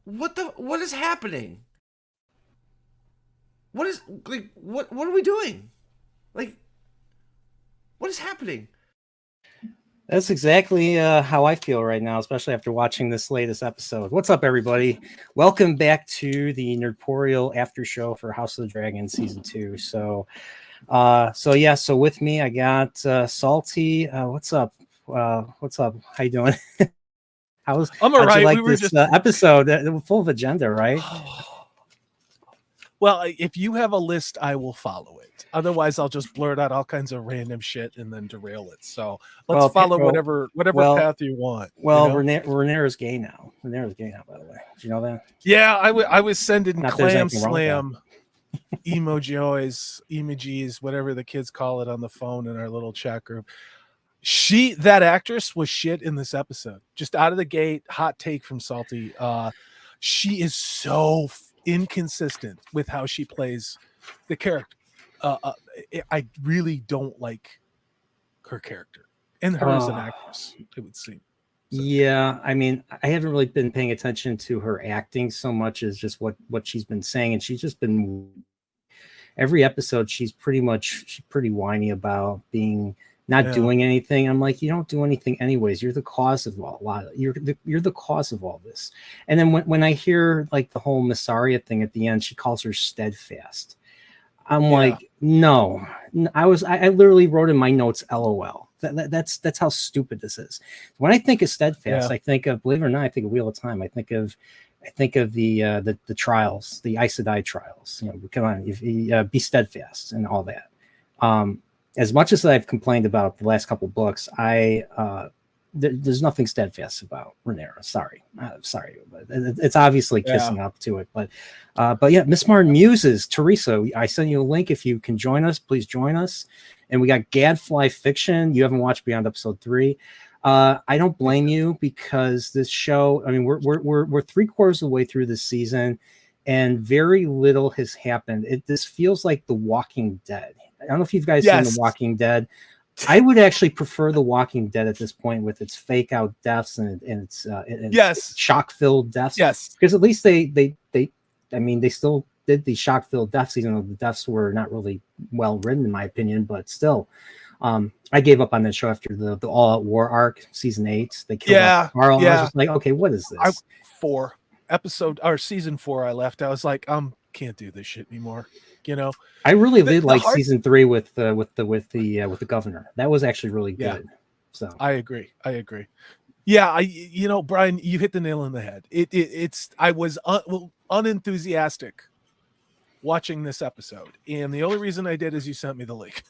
what is happening? What are we doing? Like, what is happening? That's exactly how I feel right now, especially after watching this latest episode. What's up, everybody? Welcome back to the Nerdporial after show for House of the Dragon season 2. So with me I got Salty. What's up? What's up? How you doing? I'm all How'd you right. We like were this just episode? Full of agenda, right? well, if you have a list, I will follow it. Otherwise, I'll just blurt out all kinds of random shit and then derail it. So let's follow whatever path you want. Well, Rhaenyra's gay now. Rhaenyra's gay now, by the way. Did you know that? Yeah, I was sending Not clam slam emojis, whatever the kids call it on the phone in our little chat group. That actress was shit in this episode. Just out of the gate, hot take from Salty. She is so inconsistent with how she plays the character. I really don't like her character and her as an actress, it would seem. So. Yeah, I mean, I haven't really been paying attention to her acting so much as just what she's been saying, and she's just been every episode she's pretty whiny about being not doing anything. I'm like, you don't do anything anyways. You're the cause of you're the cause of all this. And then when I hear like the whole Massaria thing at the end, she calls her steadfast. I'm like, no. I literally wrote in my notes, LOL. That's how stupid this is. When I think of steadfast, I think of, believe it or not, I think of Wheel of Time. I think of the trials, the Aes Sedai trials. You know, come on, be steadfast and all that. As much as I've complained about the last couple of books, there's nothing steadfast about Rhaenyra. Sorry, but it's obviously kissing up to it. But yeah, Miss Martin Muses, Teresa, I sent you a link. If you can join us, please join us. And we got Gadfly Fiction. You haven't watched beyond episode 3. I don't blame you, because this show, I mean, we're 3/4 of the way through this season, and very little has happened. This feels like The Walking Dead. I don't know if you guys seen The Walking Dead. I would actually prefer The Walking Dead at this point, with its fake out deaths and its shock filled deaths. Yes, because at least they still did the shock filled deaths, even though the deaths were not really well written in my opinion. But still, I gave up on that show after the All Out War arc, season 8. They killed off Carl. And I was just like, okay, what is this? Season 4. I left. I was like, can't do this shit anymore. You know, I really did like season 3 with the governor. That was actually really good. So I agree. Yeah, Brian, you hit the nail on the head. I was unenthusiastic watching this episode, and the only reason I did is you sent me the link.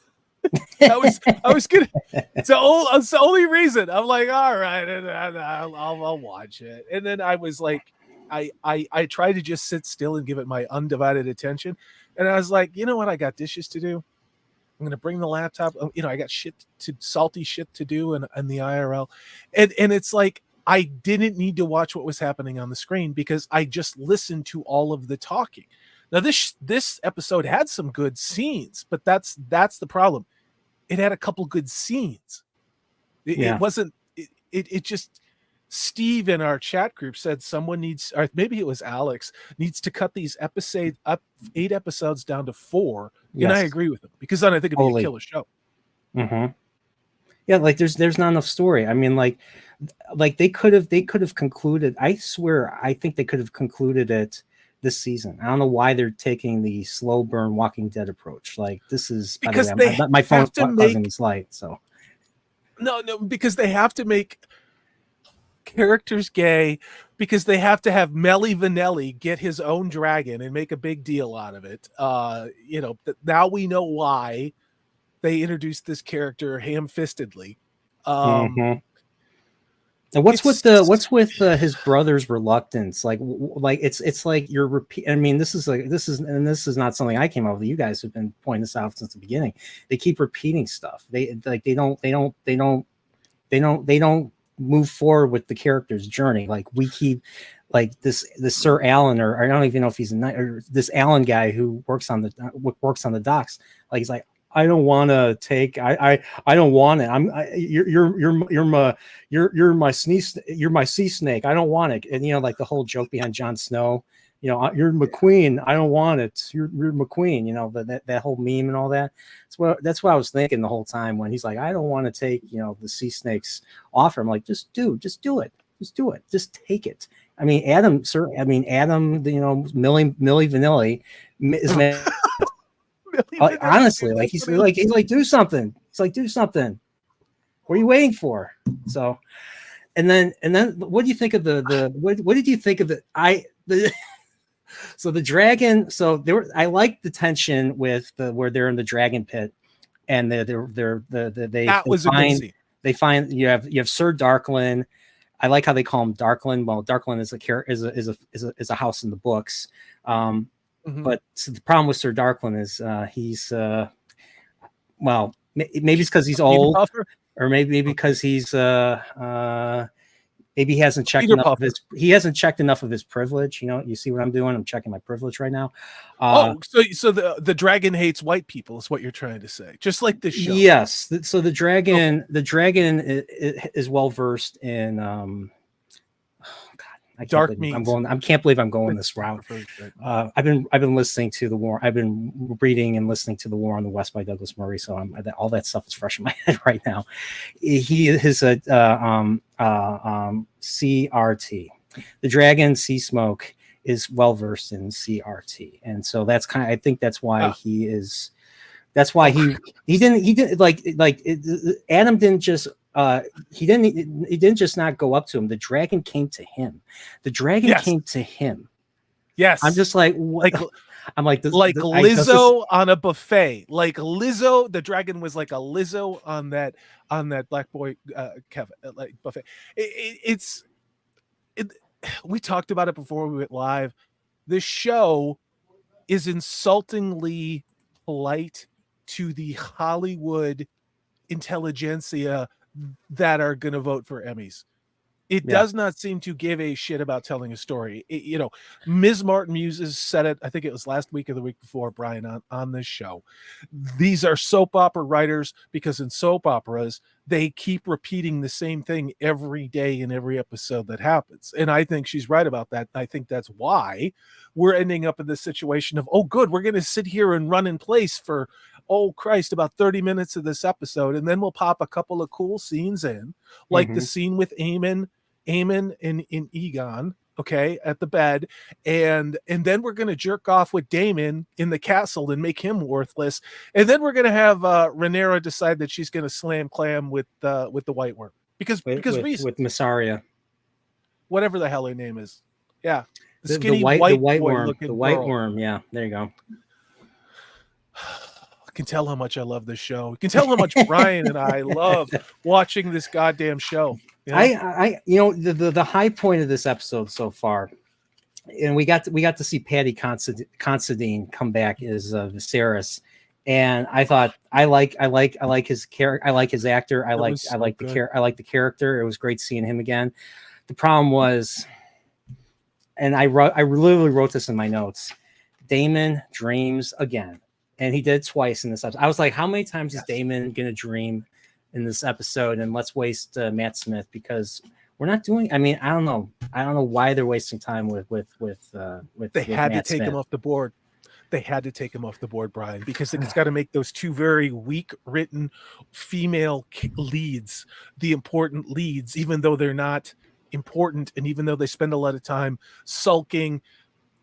I was gonna. It's the only reason. I'm like, all right, I'll watch it, and then I was like, I tried to just sit still and give it my undivided attention. And I was like, you know what? I got dishes to do. I'm going to bring the laptop. I got salty shit to do in the IRL. And it's like, I didn't need to watch what was happening on the screen, because I just listened to all of the talking. Now, this episode had some good scenes, but that's the problem. It had a couple good scenes. It wasn't, it just, Steve in our chat group said someone needs, or maybe it was Alex, needs to cut these 8 episodes down to 4. Yes. And I agree with him, because then I think it'd be a killer show. Mm-hmm. Yeah, like there's not enough story. I mean, like they could have concluded. I swear, I think they could have concluded it this season. I don't know why they're taking the slow burn Walking Dead approach. Like, this is, because my phone's causing this light. So no, because they have to make characters gay, because they have to have Melly Vanelli get his own dragon and make a big deal out of it. Now we know why they introduced this character ham-fistedly. And what's with his brother's reluctance? Like it's like you're repeat. I mean, this is not something I came up with. You guys have been pointing this out since the beginning. They keep repeating stuff. They don't move forward with the character's journey. Like, we keep, like, this Sir Alan, or I don't even know if he's or this Alan guy who works on the docks. Like, he's like, I don't want to take. I don't want it. You're my sneeze. You're my sea snake. I don't want it. And like the whole joke behind Jon Snow. You're McQueen. I don't want it. You're McQueen. That whole meme and all that. That's what I was thinking the whole time when he's like, I don't want to take the sea snake's offer. I'm like, just do it. Just do it. Just take it. I mean, Adam. Millie Vanilli is. Honestly, like he's like do something. He's like, do something. What are you waiting for? So, and then what do you think of the what did you think of so the dragon? So I like the tension with where they're in the dragon pit, and they find you have Sir Darkland. I like how they call him Darkland. Well, Darkland is a house in the books. But so the problem with Sir Darkland is he's maybe it's because he's old, or maybe because he's maybe he hasn't checked enough of his privilege. You see what I'm doing? I'm checking my privilege right now. So the dragon hates white people is what you're trying to say, just like this show. Yes. So the dragon is well versed in I can't believe I'm going this route. I've been listening to the war. I've been reading and listening to The War on the West by Douglas Murray. So all that stuff is fresh in my head right now. His CRT, the dragon sea smoke, is well versed in CRT, and so that's I think that's why he is. That's why he didn't Adam didn't just. He didn't just not go up to him. The dragon came to him. Came to him. Yes. I'm just like, what? I'm like Lizzo on a buffet. Like Lizzo, the dragon was like a Lizzo on that Black Boy Kevin buffet. We talked about it before we went live. This show is insultingly polite to the Hollywood intelligentsia that are going to vote for Emmys. It does not seem to give a shit about telling a story. Ms. Martin Muses said it, I think it was last week or the week before, Brian, on this show. These are soap opera writers because in soap operas, they keep repeating the same thing every day in every episode that happens. And I think she's right about that. I think that's why we're ending up in this situation of, oh, good, we're going to sit here and run in place for, oh, Christ, about 30 minutes of this episode. And then we'll pop a couple of cool scenes in, like the scene with Eamon and Egon, okay, at the bed, and then we're going to jerk off with Damon in the castle and make him worthless, and then we're going to have Rhaenyra decide that she's going to slam clam with the White Worm because with Massaria, whatever the hell her name is, the skinny white worm, the White Worm, yeah, there you go. Can tell how much I love this show. You can tell how much Brian and I love watching this goddamn show. The high point of this episode so far, and we got to see Patty Considine come back as Viserys, and I thought I like his character. I like his actor. I like the character. It was great seeing him again. The problem was, and I literally wrote this in my notes. Daemon dreams again. And he did twice in this episode. I was like, how many times is Damon going to dream in this episode? And let's waste Matt Smith because we're not doing. I mean, I don't know why they're wasting time with. They had Matt to take Smith. him off the board. They had to take him off the board, Brian, because it's got to make those two very weak written female leads the important leads, even though they're not important, and even though they spend a lot of time sulking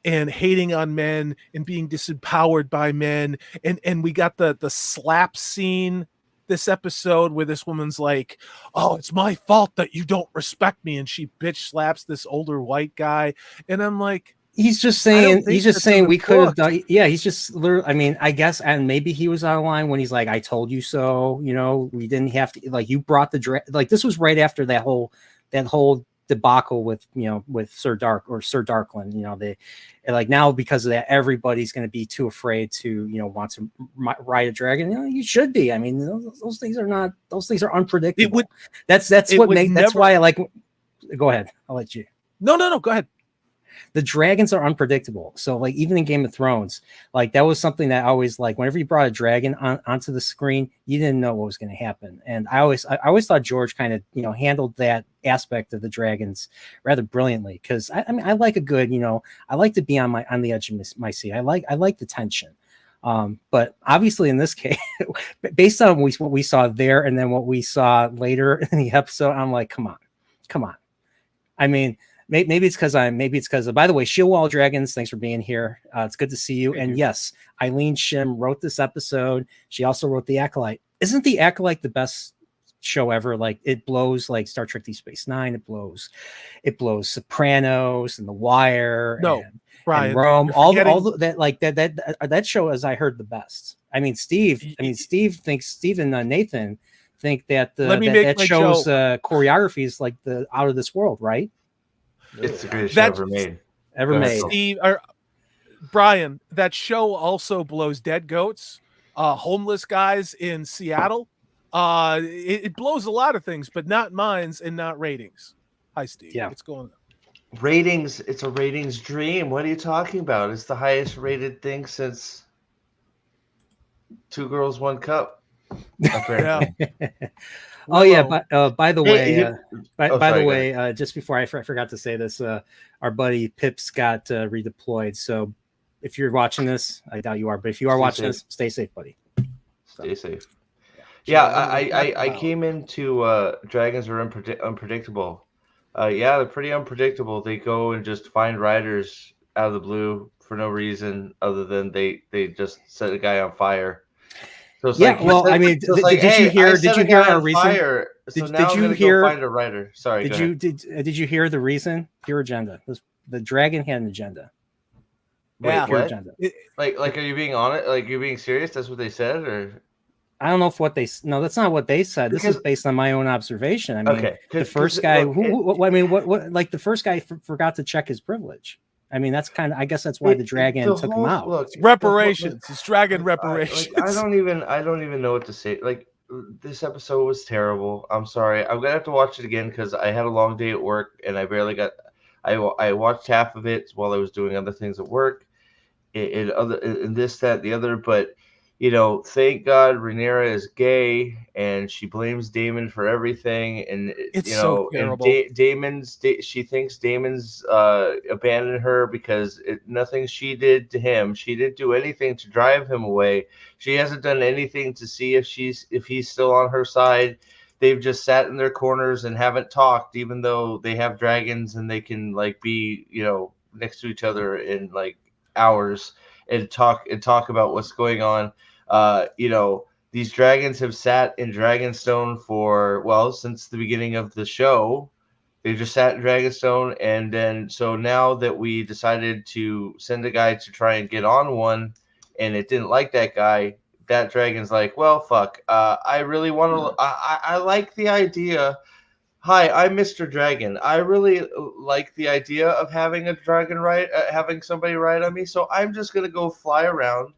and hating on men and being disempowered by men. And we got the slap scene this episode where this woman's like, oh, it's my fault that you don't respect me. And she bitch slaps this older white guy. And I'm like, he's just saying we could have done. Yeah. He's just literally, I mean, I guess, and maybe he was out of line when he's like, I told you so, we didn't have to, like, you brought this was right after that whole debacle with Sir Darkland. They like now because of that everybody's going to be too afraid to want to ride a dragon. You should be. I mean, those things are unpredictable. That's why I like. Go ahead. I'll let you. No, go ahead. The dragons are unpredictable. So like even in Game of Thrones, like that was something that I always like. Whenever you brought a dragon onto the screen, you didn't know what was going to happen. And I always thought George kind of handled that aspect of the dragons rather brilliantly. Because I mean I like a good I like to be on the edge of my seat. I like the tension. But obviously in this case, based on what we saw there and then what we saw later in the episode, I'm like, come on. I mean, maybe it's because by the way, Shieldwall Dragons, thanks for being here. It's good to see you. Thank and you. Yes, Eileen Shim wrote this episode. She also wrote The Acolyte. Isn't The Acolyte the best show ever? Like it blows like Star Trek Deep Space Nine. It blows Sopranos and The Wire. No, Brian, and Rome, you're all forgetting- that like that show, as I heard, the best. I mean, Steve and Nathan think that that show's choreography is like the out of this world, right? It's the greatest show ever made. Steve or Brian, that show also blows dead goats, homeless guys in Seattle. It blows a lot of things, but not minds and not ratings. Hi, Steve. Yeah. What's going on? Ratings, it's a ratings dream. What are you talking about? It's the highest rated thing since Two Girls, One Cup. Apparently. Oh yeah, but by the way, sorry, just before I forgot to say this, our buddy Pips got redeployed. So if you're watching this, I doubt you are, but if you are watching this, stay safe, buddy. Stay safe. Yeah, I came into Dragons are unpredictable. Yeah, they're pretty unpredictable. They go and just find riders out of the blue for no reason other than they just set a guy on fire. So it's did you hear our reason? Fire, so did you hear? Find a writer. Sorry. Did you hear the reason? Your agenda. The dragon had an agenda. Yeah. Wait, agenda. Like, are you being honest? Like, you're being serious? That's what they said, or? I don't know if no, that's not what they said. This is based on my own observation. I mean, the first guy the first guy forgot to check his privilege. I mean, that's I guess that's why the dragon took him out. Look, reparations. It's dragon reparations. I don't even know what to say. Like, this episode was terrible. I'm sorry. I'm gonna have to watch it again because I had a long day at work and I barely got. I watched half of it while I was doing other things at work, and this, that, the other. But thank God Rhaenyra is gay and she blames Daemon for everything. And it's so terrible. And she thinks Daemon's abandoned her because nothing she did to him. She didn't do anything to drive him away. She hasn't done anything to see if he's still on her side. They've just sat in their corners and haven't talked, even though they have dragons and they can be next to each other in hours and talk about what's going on. These dragons have sat in Dragonstone since the beginning of the show. They just sat in Dragonstone, and then so now that we decided to send a guy to try and get on one, and it didn't like that guy, that dragon's like, well, fuck. I really want to. I like the idea. Hi, I'm Mr. Dragon. I really like the idea of having a dragon having somebody ride on me. So I'm just gonna go fly around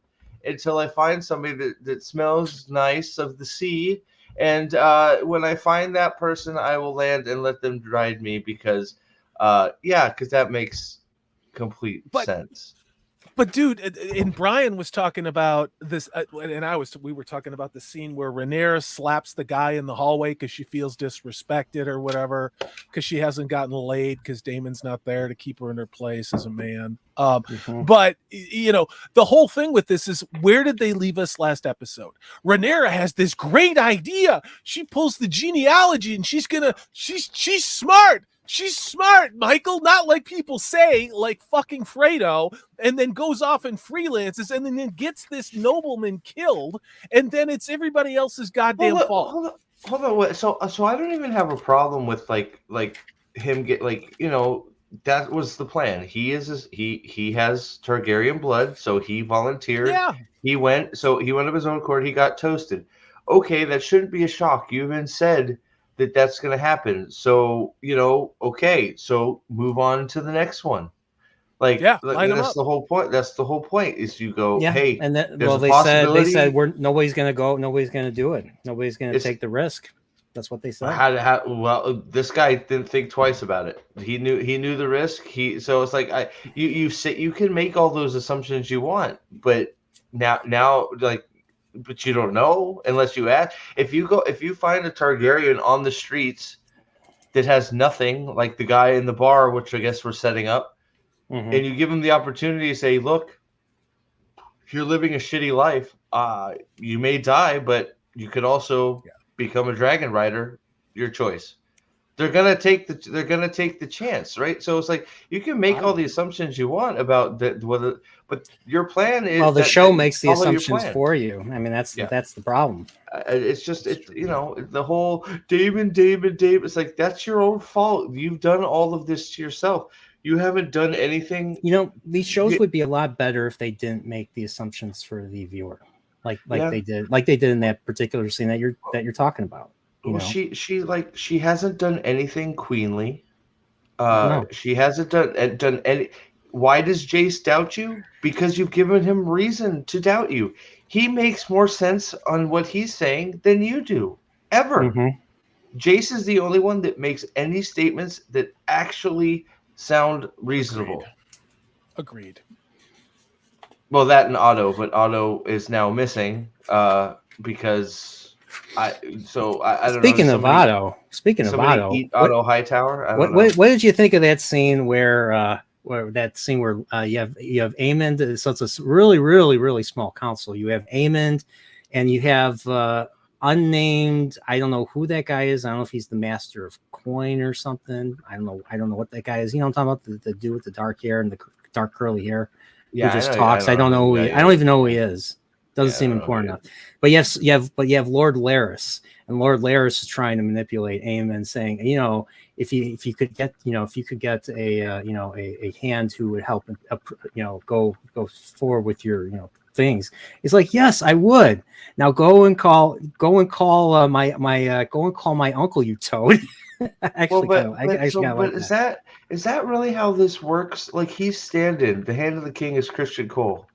until I find somebody that smells nice of the sea. And when I find that person, I will land and let them ride me because that makes complete sense. But dude, and Brian was talking about this, and we were talking about the scene where Rhaenyra slaps the guy in the hallway because she feels disrespected or whatever, because she hasn't gotten laid because Daemon's not there to keep her in her place as a man. But the whole thing with this is, where did they leave us last episode? Rhaenyra has this great idea. She pulls the genealogy and she's smart. She's smart, Michael, not like people say, like fucking Fredo, and then goes off and freelances and then gets this nobleman killed, and then it's everybody else's goddamn fault. Hold on. So I don't even have a problem with like him get that was the plan. He has Targaryen blood, so he volunteered. Yeah. He went of his own accord. He got toasted. Okay, that shouldn't be a shock. You even said that's going to happen. So, okay, so move on to the next one. That's the whole point. That's the whole point is you go, hey, and they said nobody's going to go. Nobody's going to do it. Nobody's going to take the risk. That's what they said. Well, this guy didn't think twice about it. He knew the risk. So it's like you can make all those assumptions you want, but now like, but you don't know unless you ask. If you find a Targaryen on the streets that has nothing, like the guy in the bar, which I guess we're setting up, and you give him the opportunity to say, look, if you're living a shitty life, you may die, but you could also become a dragon rider. Your choice. They're gonna take the chance, right? So it's like you can make all the assumptions you want about whether, but your plan is the show makes the follow your assumptions plan. for you. I mean, that's the problem. It's just the whole David. It's like that's your own fault. You've done all of this to yourself. You haven't done anything. These shows would be a lot better if they didn't make the assumptions for the viewer, like they did in that particular scene that you're talking about. Well, she hasn't done anything queenly. No. She hasn't done any. Why does Jace doubt you? Because you've given him reason to doubt you. He makes more sense on what he's saying than you do, ever. Jace is the only one that makes any statements that actually sound reasonable. Agreed. Well, that and Otto, but Otto is now missing because I don't know. Speaking of Otto, eat Otto Hightower. What did you think of that scene where you have Aemond? So it's a really, really, really small council. You have Aemond, and you have unnamed. I don't know who that guy is. I don't know if he's the Master of Coin or something. I don't know what that guy is. I'm talking about the dude with the dark hair and the dark curly hair. Yeah, who just talks. I don't know. I don't even know who he is. Doesn't seem important enough. But you have Lord Larys, and Lord Larys is trying to manipulate Aemon, saying, if you could get a hand who would help go forward with your things. He's like, yes, I would. Now go and call my uncle, you toad. Is that really how this works? Like, he's stand-in. The hand of the king is Christian Cole.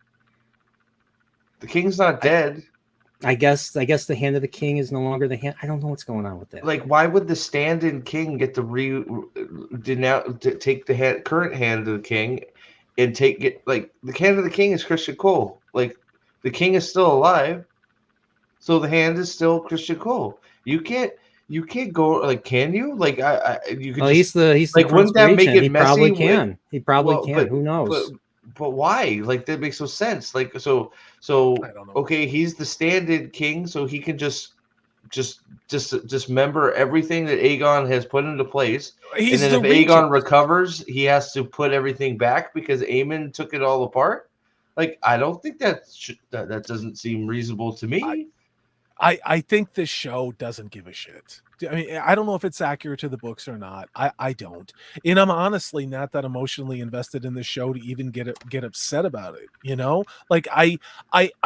The king's not dead. I guess the hand of the king is no longer the hand. I don't know what's going on with that. Like, why would the stand-in king get to take the current hand of the king and like the hand of the king is Christian Cole. Like, the king is still alive, so the hand is still Christian Cole. You can't go, like, can you? Like, you could. Well, he's the like, wouldn't that make it he messy? Probably can. He probably can. But, who knows? But why? Like, that makes no sense. Like, so I don't know. Okay, he's the stand-in king, so he can just member everything that Aegon has put into place. And then if Aegon recovers, he has to put everything back because Aemon took it all apart. Like, I don't think that doesn't seem reasonable to me. I think this show doesn't give a shit. I mean, I don't know if it's accurate to the books or not. I don't. And I'm honestly not that emotionally invested in the show to even get upset about it. Like, I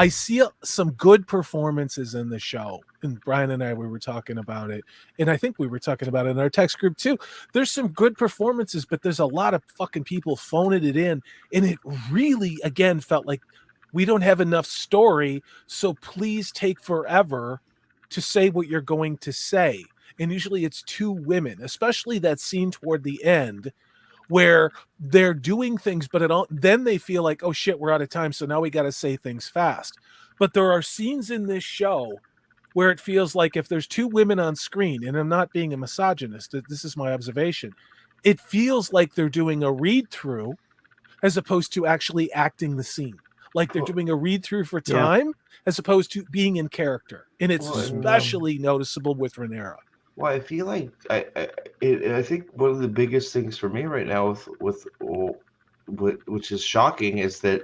see some good performances in the show. And Brian and I, we were talking about it. And I think we were talking about it in our text group too. There's some good performances, but there's a lot of fucking people phoning it in. And it really, again, felt like we don't have enough story, so please take forever to say what you're going to say. And usually it's two women, especially that scene toward the end where they're doing things, but then they feel like, oh shit, we're out of time, so now we got to say things fast. But there are scenes in this show where it feels like if there's two women on screen, and I'm not being a misogynist, this is my observation, it feels like they're doing a read-through as opposed to actually acting the scene. Like they're doing a read-through for time as opposed to being in character. And it's especially noticeable with Rhaenyra. Well, I feel like I think one of the biggest things for me right now which is shocking is that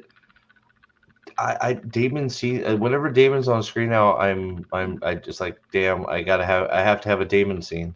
whenever Damon's on screen now, I just like, damn, I have to have a Damon scene.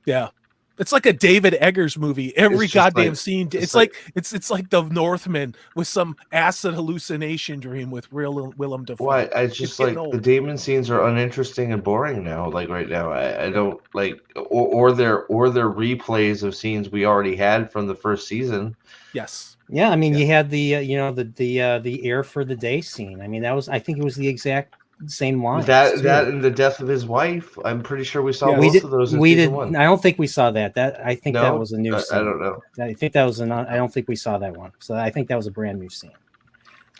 Yeah. It's like a David Eggers movie. Every goddamn scene. It's like the Northman with some acid hallucination dream with Willem Dafoe. Well, I just like the Damon scenes are uninteresting and boring now. Like right now, I don't like, or they're replays of scenes we already had from the first season. Yes. Yeah, I mean, you had the the air for the day scene. I mean, I think it was the exact sane wives. That and the death of his wife. I'm pretty sure we saw both of those in season 1. I don't think we saw that. I think that No? was a new scene. I don't know. I think that was I don't think we saw that one. So I think that was a brand new scene.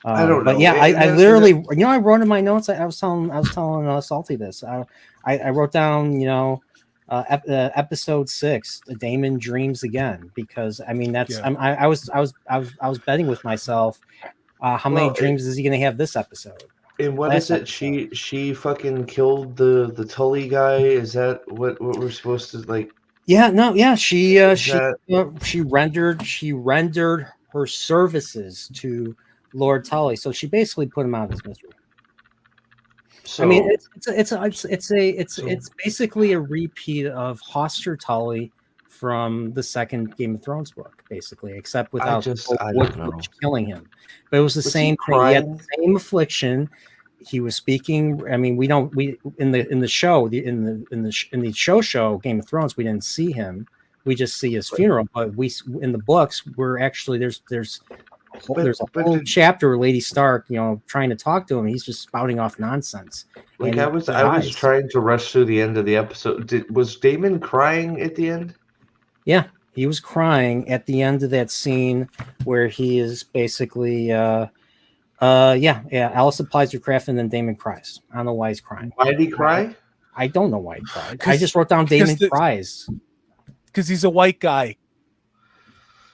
I don't know. But yeah, I literally, I wrote in my notes. I was telling Salty this. I wrote down, episode 6, Damon dreams again, because I mean that's I was betting with myself, how many dreams is he going to have this episode? And what is it? She fucking killed the Tully guy. Is that what we're supposed to like? Yeah, no, yeah. She rendered her services to Lord Tully, so she basically put him out of his misery. So, I mean, it's basically a repeat of Hoster Tully from the second Game of Thrones book, basically, except without killing him. But it was the same thing. He had the same affliction. He was speaking. I mean, in the show show Game of Thrones, we didn't see him. We just see his funeral. But in the books, we're actually there's a whole chapter where Lady Stark, trying to talk to him. He's just spouting off nonsense. Like I was trying to rush through the end of the episode. Was Damon crying at the end? Yeah, he was crying at the end of that scene where he is basically, Alice applies her craft and then Damon cries. I don't know why he's crying. Why did he cry? I don't know why he cried. I just wrote down Damon cries. Because he's a white guy.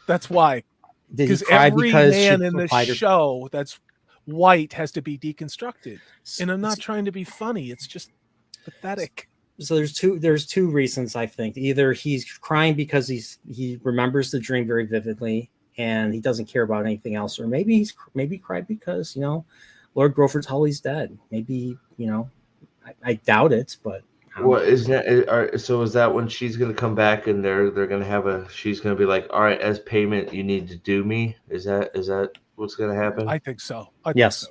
That's why. Because every man in the show that's white has to be deconstructed. And I'm not trying to be funny. It's just pathetic. So there's two reasons, I think. Either he's crying because he remembers the dream very vividly and he doesn't care about anything else, or maybe he cried because Lord Grover Tully's dead. Maybe I doubt it, but what is that? So is that when she's gonna come back and they're gonna have she's gonna be like, all right, as payment, you need to do me? Is that what's gonna happen? I think so. Yes.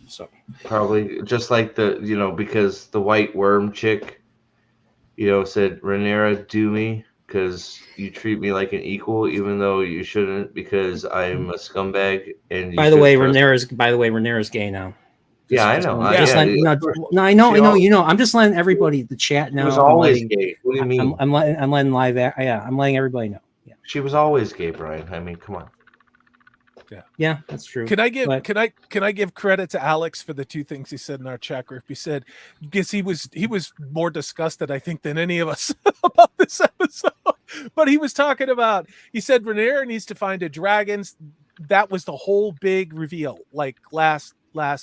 So probably just like because the white worm chick, said, Rhaenyra, do me because you treat me like an equal, even though you shouldn't, because I'm a scumbag. And by the way, Rhaenyra's gay now. I know. I know. I'm just letting everybody the chat know. She was always gay. What do you mean? I'm letting live. I'm letting everybody know. Yeah. She was always gay, Brian. I mean, come on. Yeah, that's true. Can I give credit to Alex for the two things he said in our chat group? He said, because he was more disgusted, I think, than any of us about this episode. But he was talking about, he said Rhaenyra needs to find a dragon. That was the whole big reveal, like last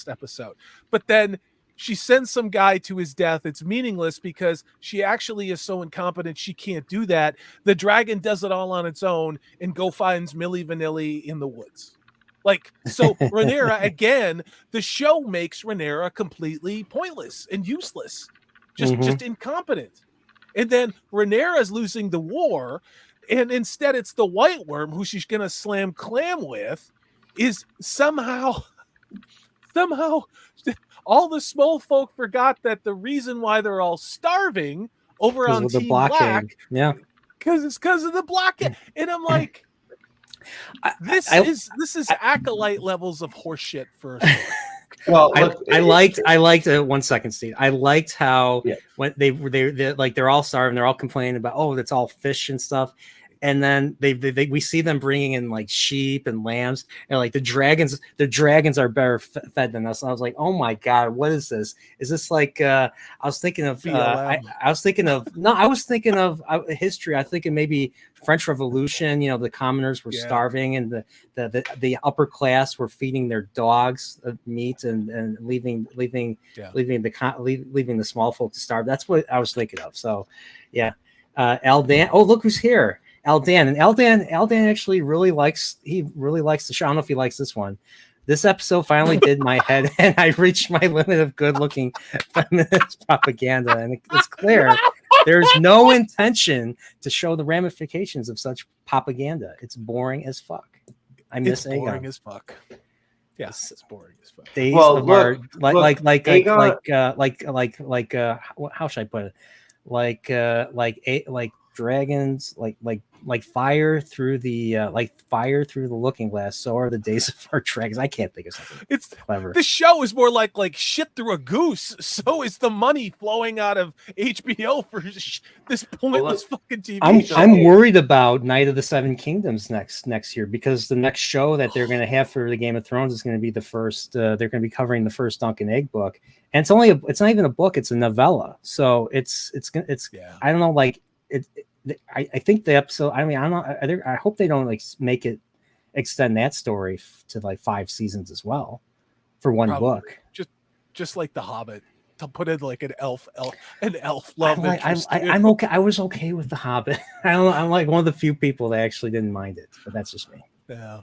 episode. But then she sends some guy to his death. It's meaningless because she actually is so incompetent she can't do that. The dragon does it all on its own and finds Milli Vanilli in the woods. Like, so Rhaenyra, again, the show makes Rhaenyra completely pointless and useless, just incompetent. And then Rhaenyra's losing the war, and instead it's the White Worm, who she's going to slam clam with, is somehow all the small folk forgot that the reason why they're all starving over on Team Black, because of the blockade. And I'm like, this is acolyte levels of horseshit for. Well, I liked 1 second, Steve. I liked how when they're all starving, they're all complaining about that's all fish and stuff. And then we see them bringing in like sheep and lambs, and like the dragons are better fed than us. And I was like, oh my god, what is this? Is this like I was thinking of history. I was thinking maybe French Revolution. The commoners were starving, and the upper class were feeding their dogs meat and leaving the small folk to starve. That's what I was thinking of. So yeah, Aldan. Oh, look who's here. Aldan actually really likes the show. I don't know if he likes this one. This episode finally did my head, and I reached my limit of good-looking feminist propaganda. And it's clear there's no intention to show the ramifications of such propaganda. It's boring as fuck. I miss Aegon. Boring as fuck. Yes, it's boring as fuck. Days well, of look, our like Aegon, how should I put it? Like dragons like fire through the looking glass. So are the days of our dragons. I can't think of something. It's clever. The show is more like shit through a goose. So is the money flowing out of HBO for this pointless fucking TV show. I'm worried about Night of the Seven Kingdoms next year, because the next show that they're going to have for the Game of Thrones is going to be the first. They're going to be covering the first Dunk and Egg book, and it's not even a book; it's a novella. So it's I don't know, like I think the episode. I mean, I don't know. I hope they don't like make it extend that story to like 5 seasons as well for one book. Just like The Hobbit, to put in like an elf love interest. I'm okay. I was okay with The Hobbit. I'm like one of the few people that actually didn't mind it, but that's just me. Yeah.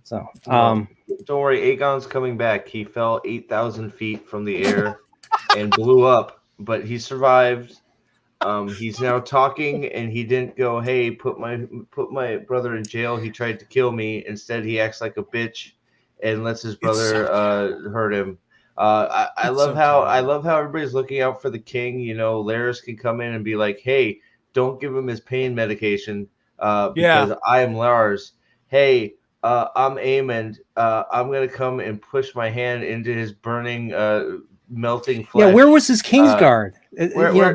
So, don't worry, Aegon's coming back. He fell 8,000 feet from the air and blew up, but he survived. He's now talking, and he didn't go, "Hey, put my brother in jail. He tried to kill me." Instead, he acts like a bitch and lets his brother hurt him. I love how everybody's looking out for the king. You know, Larys can come in and be like, "Hey, don't give him his pain medication because I am Lars. Hey, I'm Aemond. I'm gonna come and push my hand into his burning, melting flesh." Yeah, where was his Kingsguard?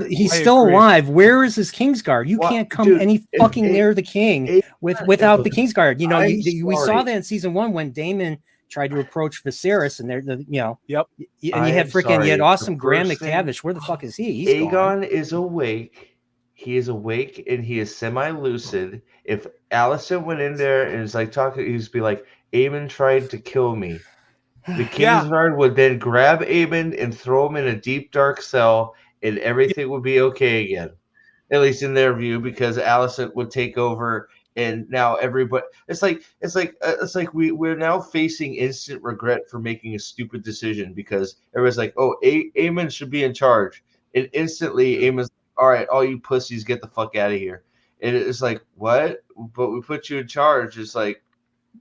He's still alive. Where is his Kingsguard? You can't come any fucking near the king without the Kingsguard. You know, we saw that in season 1 when Daemon tried to approach Viserys, and Yep. And you had awesome Graham McTavish. Where the fuck is he? Aegon is awake. He is awake and he is semi-lucid. If Alicent went in there and is like talking, he'd be like, "Aemond tried to kill me." The Kingsguard would then grab Aemond and throw him in a deep dark cell, and everything would be okay again. At least in their view, because Alicent would take over, and now everybody. It's like we're now facing instant regret for making a stupid decision, because everybody's like, "Oh, Aemond should be in charge," and instantly Aemond's, "All right, all you pussies, get the fuck out of here." And it's like, what? But we put you in charge. It's like,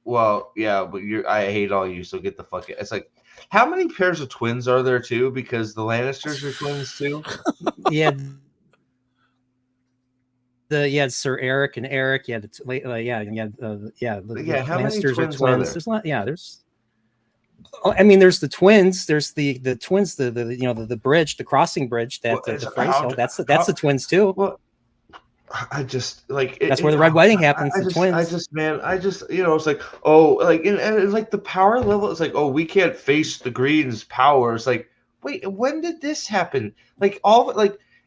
well, yeah, but I hate all you, so get the fuck out. It's like, how many pairs of twins are there too? Because the Lannisters are twins too. Yeah. Sir Eric and Eric. Yeah, the Lannisters are twins. There's not. Yeah, there's. Oh, I mean, there's the twins. There's the twins. The bridge, the crossing bridge. That the Freyshill. That's the twins too. Well, I just like that's where the Red Wedding happens. The twins. It's like, oh, like, and it's like the power level. It's like, oh, we can't face the Greens' power. It's like, wait, when did this happen? Like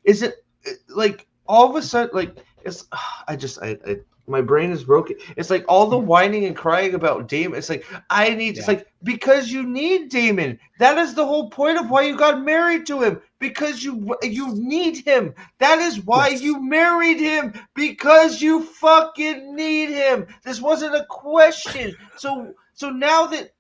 is it like all of a sudden? Like, it's my brain is broken. It's like all the whining and crying about Daemon. It's like, it's like, because you need Daemon. That is the whole point of why you got married to him. Because you need him. That is why you married him. Because you fucking need him. This wasn't a question. So now that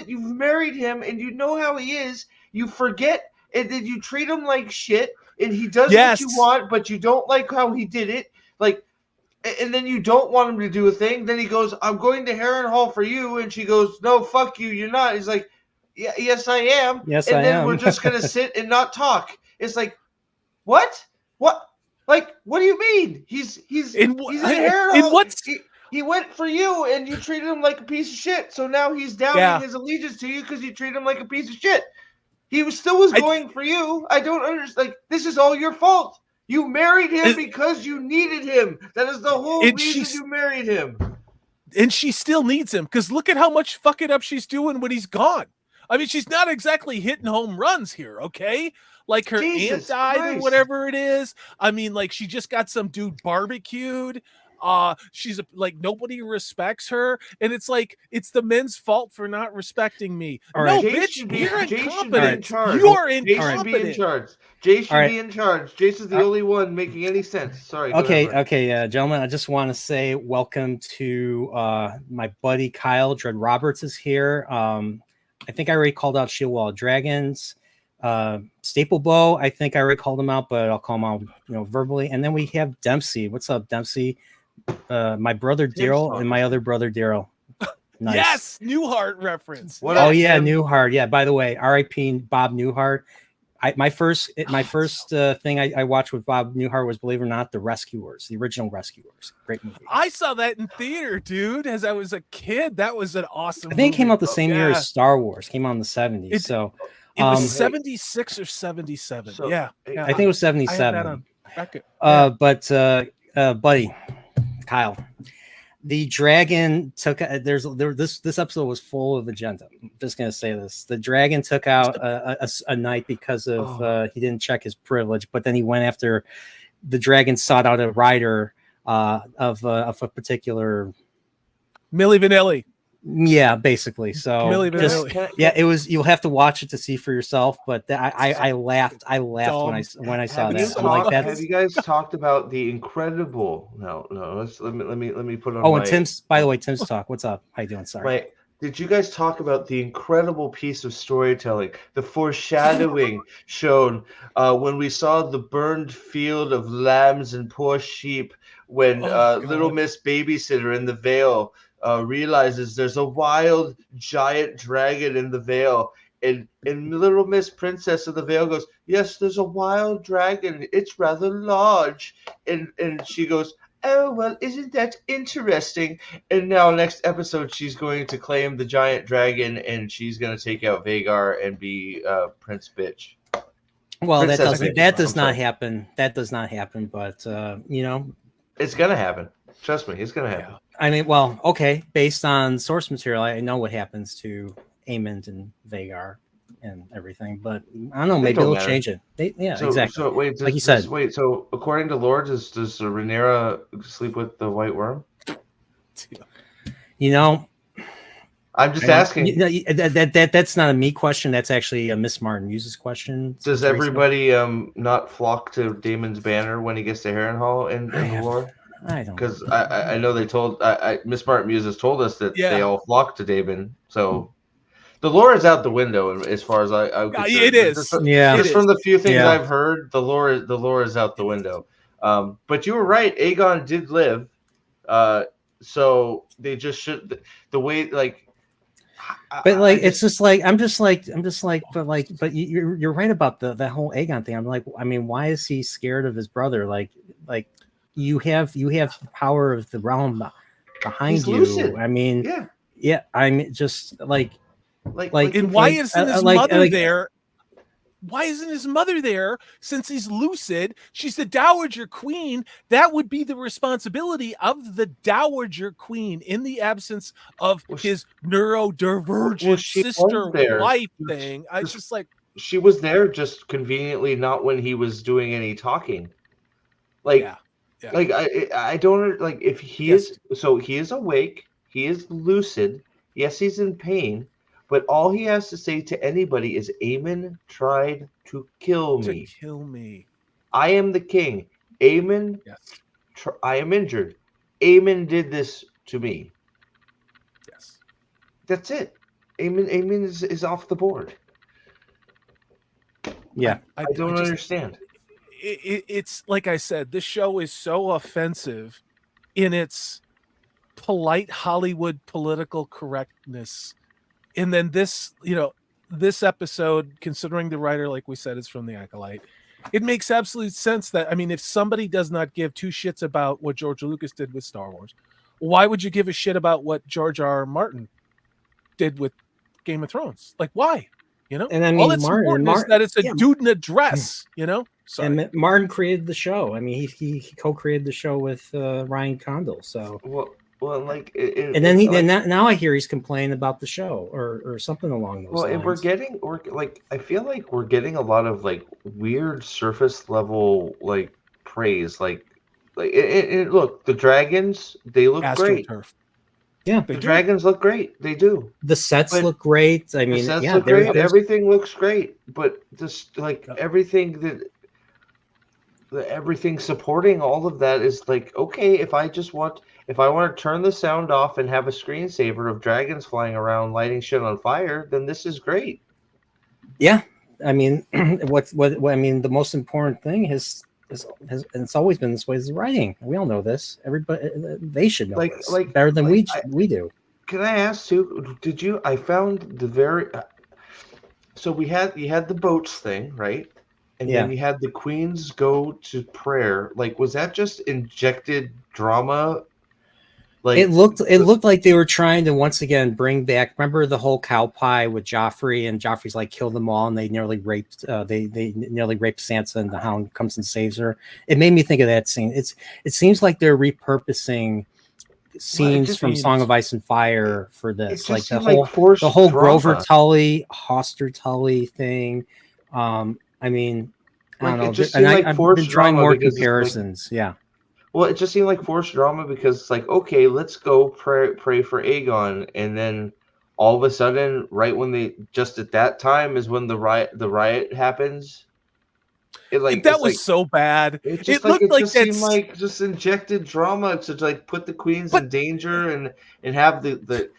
you've married him and you know how he is, you forget, and then you treat him like shit, and he does what you want, but you don't like how he did it. Like, and then you don't want him to do a thing. Then he goes, "I'm going to Harrenhal for you," and she goes, "No, fuck you, you're not." He's like, "Yeah, yes, I am." Yes, and I then am. we're just gonna sit and not talk. It's like, what? Like, what do you mean? He's in Harrenhal. He went for you, and you treated him like a piece of shit. So now he's doubting his allegiance to you because you treated him like a piece of shit. He was going for you. I don't understand. Like, this is all your fault. You married him because you needed him. That is the whole reason you married him. And she still needs him, because look at how much fucking up she's doing when he's gone. I mean, she's not exactly hitting home runs here, okay? Like, her aunt died or whatever it is. I mean, like, she just got some dude barbecued. She's like, nobody respects her, and it's like, it's the men's fault for not respecting me. All no, right. bitch, you're incompetent. You're incompetent. Jay should be in charge. Jay should be in charge. Jace is the only one making any sense. Sorry. Okay, gentlemen, I just want to say welcome to my buddy Kyle. Dread Roberts is here. I think I already called out Shield Wall Dragons. Staple Bow, I think I already called him out, but I'll call him out, verbally. And then we have Dempsey. What's up, Dempsey? My brother Daryl and my other brother Daryl. Nice. Yes, Newhart reference. Newhart. Yeah, by the way, R.I.P. Bob Newhart. my first thing I watched with Bob Newhart was, believe it or not, The Rescuers, the original Rescuers. Great movie. I saw that in theater, dude. As I was a kid, that was an awesome. I think it came movie. out the same year as Star Wars. Came out in the 70s. It was 76 or 77. So, yeah, I think it was 77. I had that on record. But buddy, Kyle, the dragon took this episode was full of agenda. I'm just gonna say this: the dragon took out a knight because of he didn't check his privilege, but then he went after the dragon, sought out a rider of a particular Milli Vanilli. Yeah, basically. So it was. You'll have to watch it to see for yourself. But I laughed. I laughed when I saw that. I'm like, have you guys talked about the incredible? No. Let me put on. Oh, and Tim's. By the way, Tim's talk. What's up? How you doing? Sorry. Did you guys talk about the incredible piece of storytelling, the foreshadowing shown when we saw the burned field of lambs and poor sheep when Little Miss Babysitter in the Vale realizes there's a wild giant dragon in the Vale, and Little Miss Princess of the Vale goes, yes, there's a wild dragon. It's rather large, and she goes, oh, well, isn't that interesting? And now next episode, she's going to claim the giant dragon, and she's going to take out Vagar and be Prince Bitch. Well, that does not happen. That does not happen, but, it's going to happen. Trust me, it's going to happen. Yeah. I mean, well, okay, based on source material, I know what happens to Aemond and Vagar and everything, but I don't know, maybe they'll change it. Exactly. So wait, like you said. So according to lore, does Rhaenyra sleep with the White Worm? I'm just asking. That's not a me question. That's actually a Miss Martin Muse's question. Does everybody not flock to Daemon's banner when he gets to Harrenhal in the lore? I don't, because I know they told Miss Martin Muse has told us that they all flock to Daemon. So the lore is out the window as far as I'm concerned. It is. Just from the few things I've heard, the lore is out the window. But you were right. Aegon did live. So they just should the way like. But it's just like I'm just like, but you're right about that whole Aegon thing. I'm like, I mean, why is he scared of his brother? Like you have the power of the realm behind you. Lucid. I mean, yeah. I'm just like, and why isn't his mother there? Why isn't his mother there? Since he's lucid, she's the Dowager Queen. That would be the responsibility of the Dowager Queen in the absence of his neurodivergent sister wife thing. I just like she was there, just conveniently not when he was doing any talking. Like I don't like if he is he is awake, he is lucid. Yes, he's in pain. But all he has to say to anybody is, Aemon tried to kill me. I am the king. Aemon, I am injured. Aemon did this to me. Yes. That's it. Aemon is off the board. Yeah. I don't understand. It's like I said, this show is so offensive in its polite Hollywood political correctness. And then this episode, considering the writer, like we said, is from The Acolyte, it makes absolute sense that, I mean, if somebody does not give two shits about what George Lucas did with Star Wars, why would you give a shit about what George R. Martin did with Game of Thrones? Like, why? And I mean, all that's important is that it's a dude in a dress, Sorry. And Martin created the show. I mean, he co-created the show with Ryan Condal. So well, like, now I hear he's complaining about the show or something along those lines. Well, I feel like we're getting a lot of like weird surface level like praise. Like look, the dragons, they look great. Yeah, the dragons look great. They do. The sets look great. I mean, the sets look great. Everything looks great, but just like everything supporting all of that is like, okay, if I want to turn the sound off and have a screensaver of dragons flying around lighting shit on fire, then this is great. Yeah, I mean, the most important thing has and it's always been this way, is writing. We all know this. Everybody, they should know this better than we do. Can I ask too? I found the very So you had the boats thing, right? And Yeah. then you had the queens go to prayer. Like, was that just injected drama? It Like, looked like they were trying to once again bring back. Remember the whole cow pie with Joffrey, and Joffrey's like killed them all, and they nearly raped. They nearly raped Sansa, and the Hound comes and saves her. It made me think of that scene. It seems like they're repurposing well, scenes from Song of Ice and Fire for it this, just like seemed like the forced whole Grover drama. Tully, Hoster Tully thing. I mean, I don't Like, it know, just and seemed like I've been forced drawing drama more because it's like, comparisons. Yeah. well, it just seemed like forced drama because it's like, okay, let's go pray for Aegon, and then all of a sudden, right when they just at that time is when the riot happens. That It's was like so bad. it It looked like just seemed that's, like just injected drama to like put the queens but in danger and have the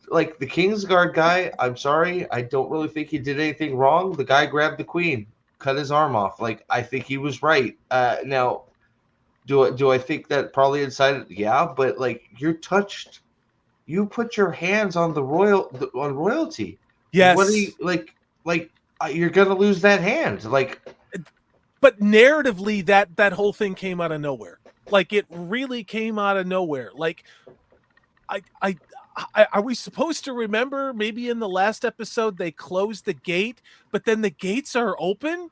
like the Kingsguard guy. I'm sorry, I don't really think he did anything wrong. The guy grabbed the queen, cut his arm off. Like, I think he was right. Now, do I think that probably inside? Yeah, but like, you're touched. You put your hands on on royalty. What are you yes. you're gonna lose that hand. Like, But narratively, that whole thing came out of nowhere. Like, it really came out of nowhere. Like, I are we supposed to remember maybe in the last episode they closed the gate, but then the gates are open?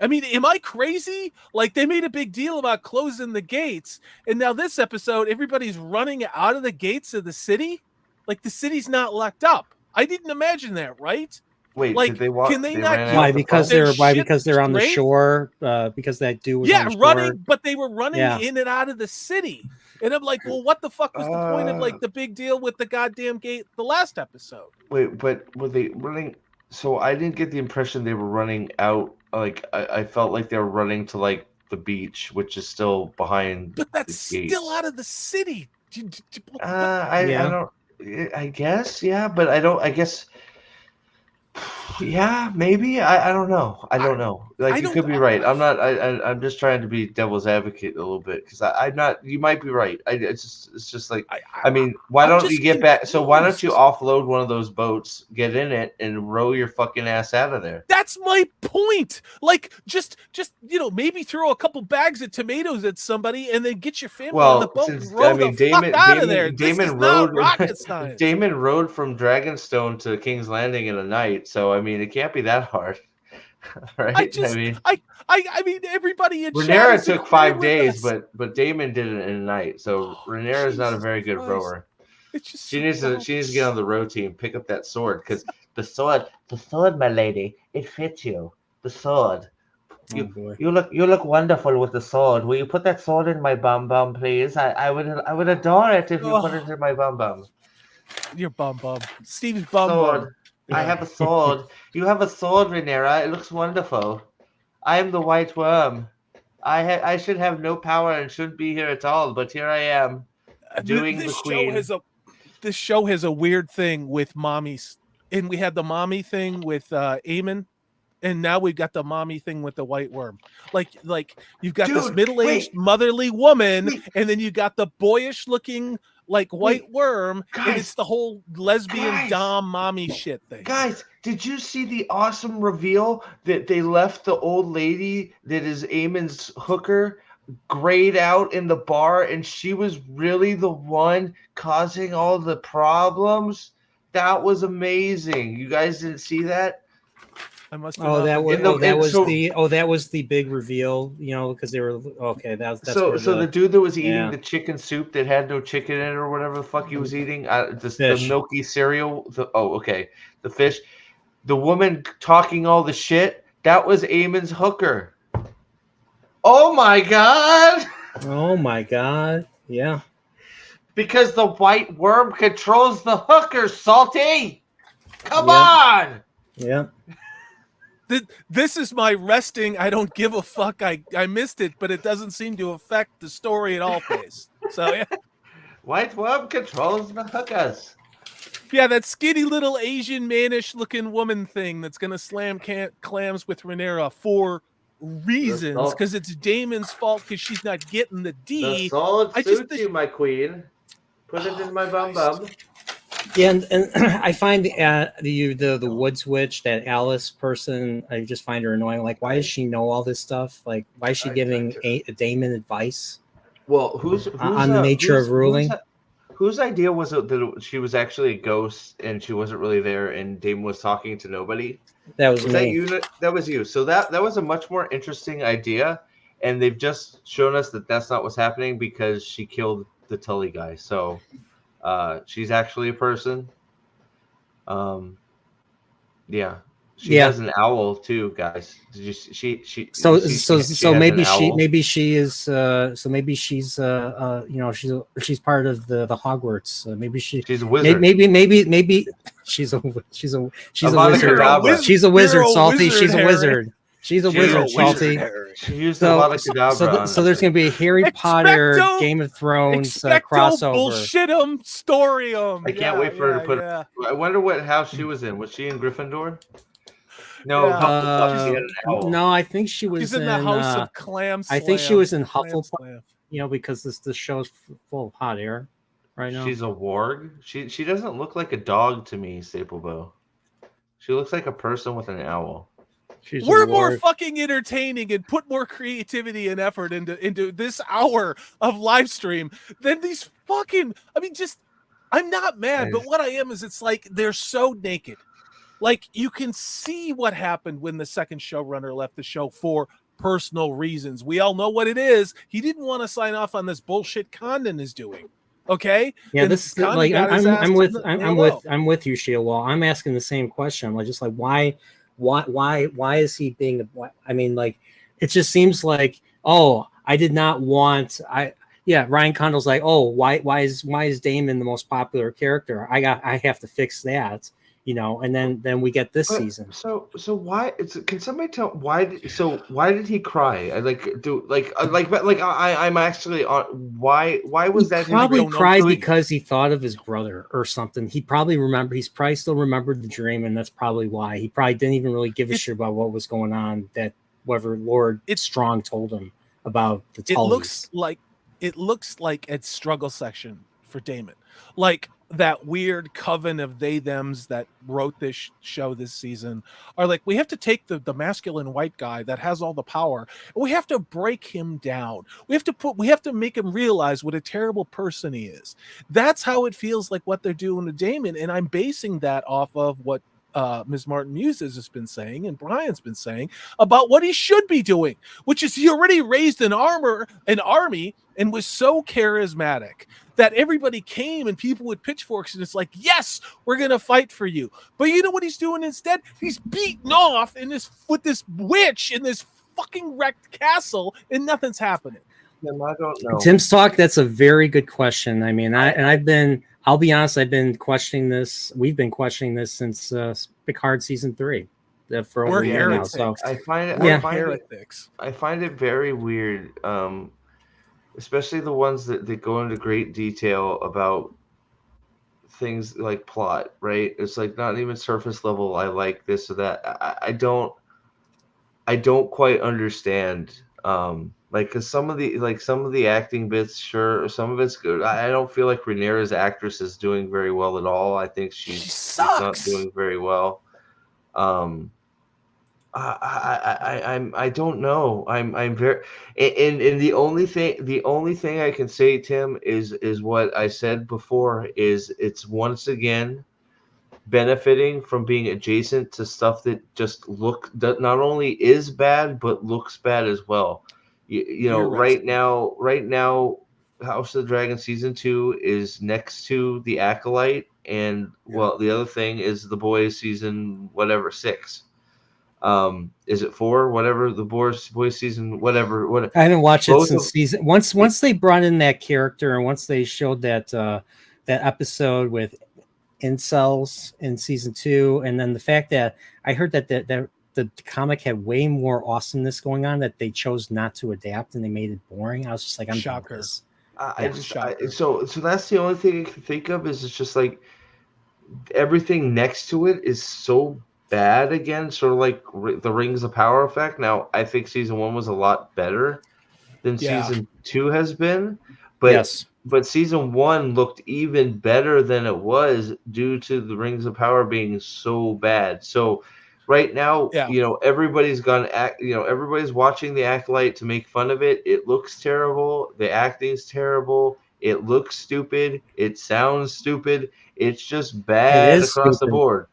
I mean, am I crazy? Like, they made a big deal about closing the gates, and now this episode, everybody's running out of the gates of the city. Like, the city's not locked up. I didn't imagine that, right? wait, did Like, they can walk? they They not ran keep out Why? the Because front. their they're shit on the straight? shore. Because that dude was on Yeah, the shore. running, but they were running Yeah. in and out of the city. And I'm like, well, what the fuck was the point of Uh, like the big deal with the goddamn gate the last episode? Wait, but were they running? So I didn't get the impression they were running out. Like, I felt like they were running to like the beach, which is still behind But that's the still gates. out of the city. I Yeah. don't. I guess, yeah, but I don't. I guess, yeah, maybe. I don't know. I I, don't know. Like, I you don't. could be right. I'm not. I'm just trying to be devil's advocate a little bit because I'm not. You might be right. It's just like. I, I mean, why I'm don't you just get back? So why don't you confused. offload one of those boats, get in it, and row your fucking ass out of there? That's my point. Like, just maybe throw a couple bags of tomatoes at somebody and then get your family on the Well, boat and since I row the mean fuck out of there. This is Damon not rode rocket science. Damon rode from Dragonstone to King's Landing in a night, so I mean it can't be that hard, I right? I just, mean I mean, everybody in chat Rhaenyra is took agreeing 5 with days, us. but Damon did it in a night. So Oh, Rhaenyra is not a Jesus very good Christ. rower. It's just She so needs dumb. to get on the row team, pick up that sword, because the sword, my lady, it fits you. The sword. Oh boy. You look wonderful with the sword. Will you put that sword in my bum bum, please? I would adore it if you put it Oh, in my bum bum. you're bum bum. Steve's bum bum. Sword. I Yeah. have a sword. You have a sword, Rhaenyra. It looks wonderful. I am the White Worm. I should have no power and shouldn't be here at all, but here I am, doing the This show queen. has a weird thing with mommies, and we had the mommy thing with Aemon, and now we've got the mommy thing with the White Worm. Like you've got this Dude, middle-aged wait, motherly woman, wait, and then you got the boyish looking like White wait, Worm, and it's guys, the whole lesbian guys, dom mommy shit thing. guys, did you see the awesome reveal that they left the old lady that is Eamon's hooker grayed out in the bar and she was really the one causing all the problems? That was amazing. You guys didn't see that? I must have not been In the paying and so that was the big reveal, because they were okay. That's where so the dude that was eating yeah. the chicken soup that had no chicken in it or whatever the fuck he was eating, the Fish. milky cereal. The fish. The woman talking all the shit. That was Eamon's hooker. Oh my god! Oh my god! Yeah. Because the White Worm controls the hooker, Salty. Come Yeah. on! Yeah. This is my resting. I don't give a fuck. I missed it, but it doesn't seem to affect the story at all. Face. So yeah. White Worm controls the hookers. Yeah, that skinny little Asian manish looking woman thing that's gonna slam clams with Rhaenyra for reasons, because it's Damon's fault because she's not getting the D. The sword I suits just you, my queen. Put it in my bum bum. Yeah, and I find the Woods Witch, that Alice person, I just find her annoying. Like, why does she know all this stuff? Like, why is she giving a Damon advice Well, on the nature of ruling? whose idea was it that she was actually a ghost and she wasn't really there, and Damon was talking to nobody? That was Was that me. you? That was you. So that was a much more interesting idea, and they've just shown us that that's not what's happening because she killed the Tully guy. So she's actually a person. Um, yeah, she Yeah. has an owl too, guys. Did you? So You see, she has an owl. maybe she is maybe she's she's part of the Hogwarts. Maybe She's a wizard. maybe she's a wizard. Kedavra. She's a You're wizard, a Salty. wizard, She's a Harry. wizard. She's a She's a wizard, wizard, Salty. Harry. She used So Avada Kedavra. so there's gonna be a Harry Potter Expecto- Game of Thrones Expecto crossover. bullshit'em storium. I can't wait for her to put. I wonder what house she was in. Was she in Gryffindor? No, Yeah. Hufflepuff. She had an owl. No, I think she was She's in the house of Clam Slam. I think she was in Clam Hufflepuff. Slam. You know, because this show's full of hot air right now. She's a warg. She doesn't look like a dog to me, Staplebow. She looks like a person with an owl. We're more fucking entertaining and put more creativity and effort into this hour of live stream than these fucking. I mean, just I'm not mad, but what I am is it's like they're so naked. Like you can see what happened when the second showrunner left the show for personal reasons. We all know what it is. He didn't want to sign off on this bullshit Condon is doing. Okay. Yeah, and this like I'm with you, Sheila. Well, I'm asking the same question. Like, just like why is he being? I mean, like, it just seems like, oh, I did not want. Ryan Condal's like, oh, why is Damon the most popular character? I have to fix that. You know, and then we get this season. So why? Can somebody tell why? Why did he cry? I'm actually on. Why was that? He probably cried because he thought of his brother or something. He probably remembered. He's probably still remembered the dream, and that's probably why he probably didn't even really give a shit about what was going on. That whatever Lord Strong told him about the Tullys. It looks like a struggle section for Damon, like that weird coven of they-thems that wrote this show this season are like, we have to take the masculine white guy that has all the power and we have to break him down. We have to make him realize what a terrible person he is. That's how it feels like what they're doing to Damon. And I'm basing that off of what Ms. Martin Muses has been saying and Brian's been saying about what he should be doing, which is he already raised an army and was so charismatic that everybody came and people with pitchforks and it's like, yes, we're going to fight for you. But you know what he's doing instead? He's beaten off with this witch in this fucking wrecked castle and nothing's happening. I don't know. Tim's talk. That's a very good question. I mean, I'll be honest. I've been questioning this. We've been questioning this since Picard season 3. For over a year now. So I find it very weird, especially the ones that go into great detail about things like plot. Right? It's like not even surface level. I like this or that. I don't quite understand. Because some of the acting bits, sure, some of it's good. I don't feel like Rhaenyra's actress is doing very well at all. I think she's not doing very well. I don't know. I'm very and the only thing I can say, Tim, is what I said before. Is it's once again benefiting from being adjacent to stuff that that not only is bad but looks bad as well. You know, right now, House of the Dragon season 2 is next to The Acolyte, and the other thing is The Boys season 6. Is it 4? Whatever, The Boys season whatever. I didn't watch it since season once they brought in that character and once they showed that episode with incels in season 2, and then the fact that I heard that the comic had way more awesomeness going on that they chose not to adapt and they made it boring. I was just like, I'm shocked. So that's the only thing I can think of is it's just like everything next to it is so bad again, sort of like the Rings of Power effect. Now I think season 1 was a lot better than season 2 has been, But Yes. season 1 looked even better than it was due to the Rings of Power being so bad. So right now, Yeah. everybody's everybody's watching the Acolyte to make fun of it. It looks terrible. The acting's terrible. It looks stupid. It sounds stupid. It's just It bad is across the stupid. board.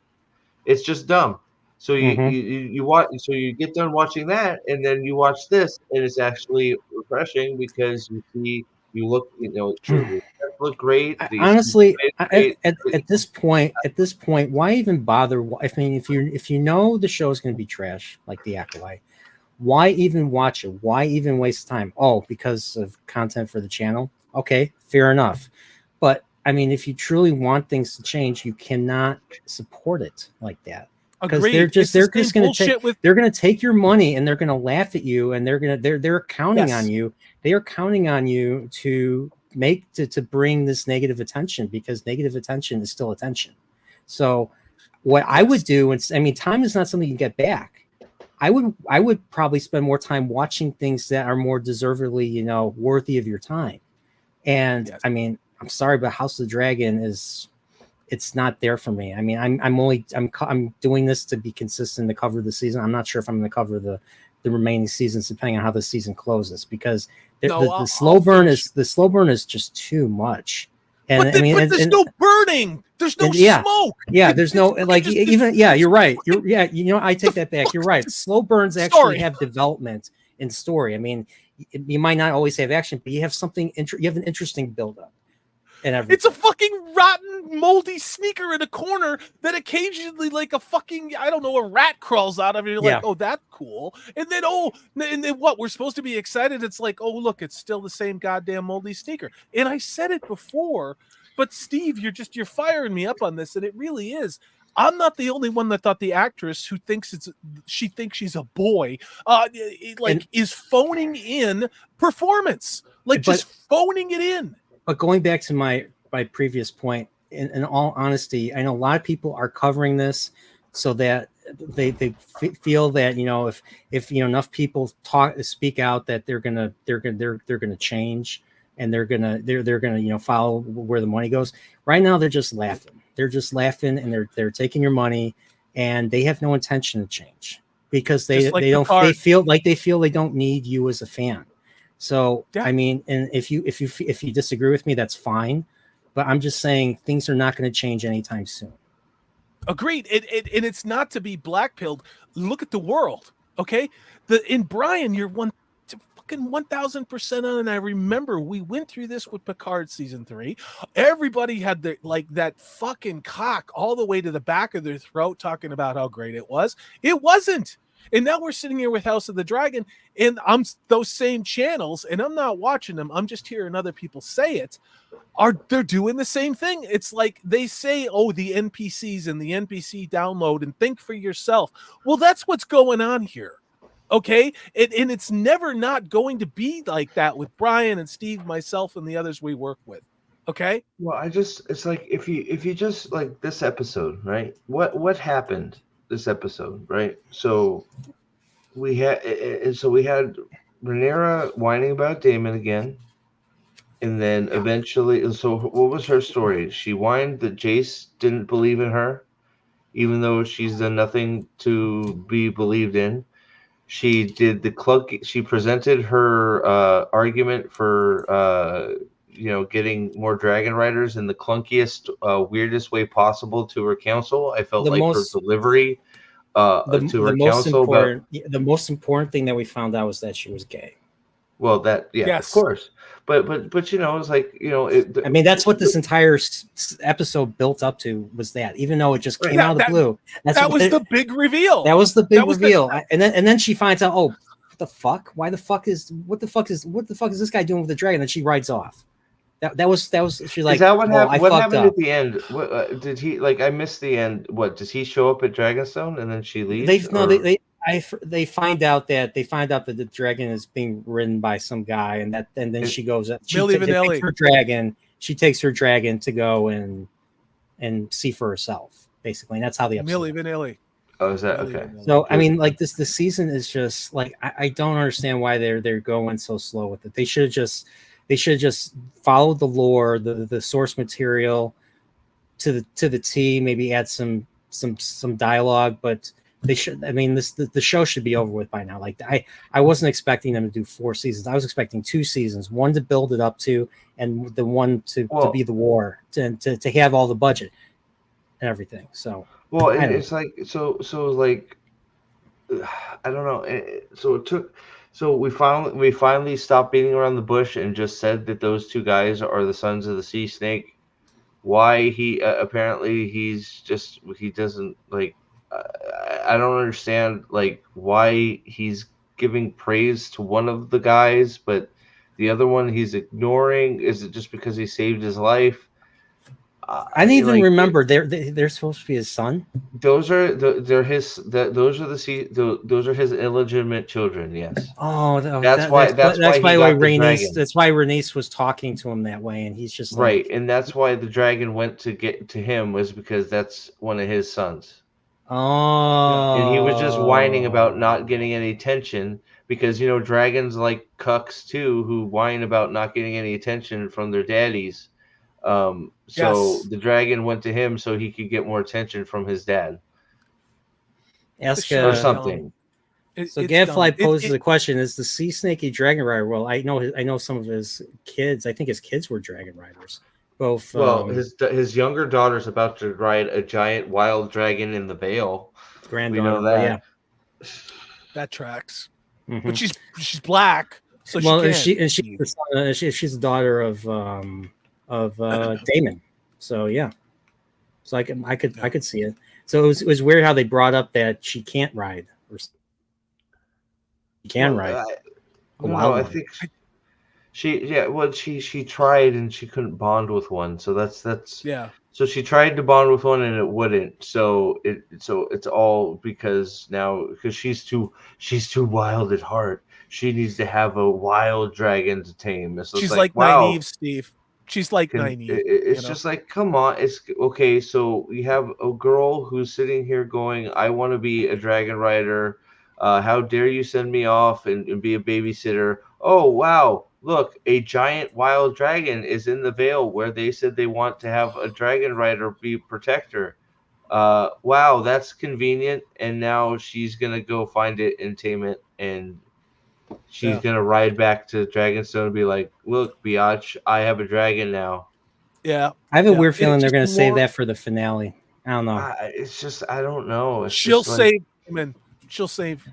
It's just dumb. So Hmm. you watch, so you get done watching that, and then you watch this, and it's actually refreshing because you look, the effects look great, the Honestly, CGI is great. at this point, why even bother? I mean, if you know the show is going to be trash, like The Acolyte, why even watch it? Why even waste time? Oh, because of content for the channel. Okay, fair enough. But I mean, if you truly want things to change, you cannot support it like that, because Agreed. It's the they're same just going to bullshit with they're going to take your money and they're going to laugh at you, and they're counting on yes. you. They are counting on you to to bring this negative attention, because negative attention is still attention. So what I would Yes. do, and I mean, time is not something you can get back. I would probably spend more time watching things that are more deservedly, worthy of your time. And Yes. I mean, I'm sorry, but House of the Dragon it's not there for me. I mean, I'm doing this to be consistent to cover the season. I'm not sure if I'm going to cover the remaining seasons, depending on how the season closes, because No, the I'll slow burn finish. is just too much. And I mean, But there's no burning. There's no yeah, smoke. there's no, like, even, you're right. I take that back. You're right. Slow burns actually Sorry. have development in story. I mean, you might not always have action, but you have something. You have an interesting buildup and everything. It's a fucking rotten, moldy sneaker in a corner that occasionally, like a fucking, I don't know, a rat crawls out of it. You're like, oh, that's cool. And then, what? We're supposed to be excited. It's like, oh, look, it's still the same goddamn moldy sneaker. And I said it before, but Steve, you're firing me up on this, and it really is. I'm not the only one that thought the actress who thinks she thinks she's a boy, is phoning in performance, just phoning it in. But going back to my previous point, in all honesty, I know a lot of people are covering this so that they feel that, if enough people speak out, that they're gonna change, and they're gonna follow where the money goes. Right now, they're just laughing. They're just laughing, and they're taking your money, and they have no intention to change, because they feel they don't need you as a fan. So I mean, and if you disagree with me, that's fine, but I'm just saying things are not going to change anytime soon. Agreed. And it's not to be blackpilled. Look at the world, okay? In Brian, you're 1,000% on. And I remember we went through this with Picard season 3. Everybody had that fucking cock all the way to the back of their throat, talking about how great it was. It wasn't. And now we're sitting here with House of the Dragon, and I'm those same channels, and I'm not watching them. I'm just hearing other people say it. They're doing the same thing. It's like they say, oh, the NPCs and the NPC download and think for yourself. Well, that's what's going on here. Okay. And it's never not going to be like that with Brian and Steve, myself, and the others we work with. Okay. Well, it's like, if you just, like, this episode, right? What happened this episode, right? So we had Rhaenyra whining about Daemon again. And then eventually, so what was her story? She whined that Jace didn't believe in her, even though she's done nothing to be believed in. She did the clunky. She presented her argument for getting more dragon riders in the clunkiest, weirdest way possible to her council. I felt her delivery to her council the most important thing that we found out was that she was gay. Well, of course, but it's like, I mean, that's what this entire episode built up to, was that, even though it just came out of the blue. That was the big reveal. That was the big reveal. And then she finds out, oh, what the fuck? What the fuck is this guy doing with the dragon? And she rides off. That was she's like, is that what happened? What happened at the end? What did he, like? I missed the end. What, does he show up at Dragonstone and then she leaves? They find out that the dragon is being ridden by some guy, and then she goes. She takes her dragon to go and see for herself, basically, and that's how the episode. Milli Vanilli. Oh, is that okay? So I mean, like, this season is just like, I don't understand why they're going so slow with it. They should have just. They should just follow the lore, the source material to the T. Maybe add some dialogue, but they should. I mean, the show should be over with by now. Like I wasn't expecting them to do 4 seasons. I was expecting 2 seasons, one to build it up to, and the one to be the war, to have all the budget and everything. So well, it's like so like I don't know. So it took. So we finally stopped beating around the bush and just said that those two guys are the sons of the sea snake. Why he apparently he doesn't like. I don't understand like why he's giving praise to one of the guys, but the other one he's ignoring. Is it just because he saved his life? I didn't even remember they're supposed to be his son. Those are those are his illegitimate children. Yes. Oh, that's why Rhaenys. That's why Rhaenys was talking to him that way, and he's just right. And that's why the dragon went to get to him, was because that's one of his sons. Oh. And he was just whining about not getting any attention because dragons like cucks too, who whine about not getting any attention from their daddies. So the dragon went to him so he could get more attention from his dad. Or something. So Gadfly poses the question: is the sea snake a dragon rider? Well, I know some of his kids. I think his kids were dragon riders. Both. Well, his younger daughter's about to ride a giant wild dragon in the Vale. Granddaughter, we know that. Yeah. That tracks. Mm-hmm. But she's black, so she's the daughter of Daemon. So yeah, so I could see it. So it was weird how they brought up that she can't ride, or she can ride. I think she tried and she couldn't bond with one. So that's yeah. So she tried to bond with one and it wouldn't. So it's all because she's too wild at heart. She needs to have a wild dragon to tame. So she's like naive, Steve. She's like naive. It's just like, come on. It's okay. So you have a girl who's sitting here going, I want to be a dragon rider. How dare you send me off and be a babysitter? Oh, wow. Look, a giant wild dragon is in the Vale where they said they want to have a dragon rider be protector. Wow, that's convenient. And now she's going to go find it and tame it. And she's going to ride back to Dragonstone and be like, look, biatch, I have a dragon now. Yeah. I have a weird feeling they're going to save that for the finale. I don't know. It's just, I don't know. She'll save him and she'll save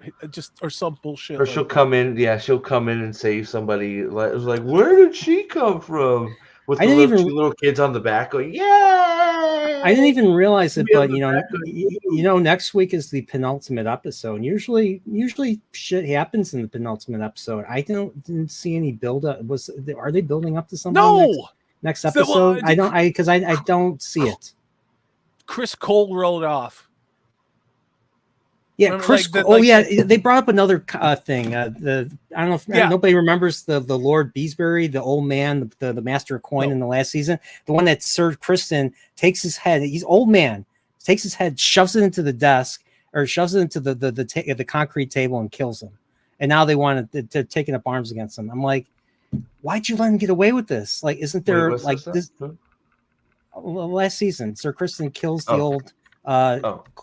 or some bullshit. Or she'll come in. Yeah, she'll come in and save somebody. It was like, where did she come from? With the two little kids on the back going, yay! I didn't even realize it, but next week is the penultimate episode. And usually shit happens in the penultimate episode. I didn't see any build up. Are they building up to something? No. Next episode, I don't see it. Chris Cole rolled off. Yeah, Chris. They brought up another thing. I don't know if nobody remembers the Lord Beesbury, the old man, the master of coin in the last season. The one that Sir Kristen takes his head. He's old man. Takes his head, shoves it into the desk, or shoves it into the concrete table and kills him. And now they wanted to taking up arms against him. I'm like, why'd you let him get away with this? Like, isn't there this? Last season, Sir Kristen kills the old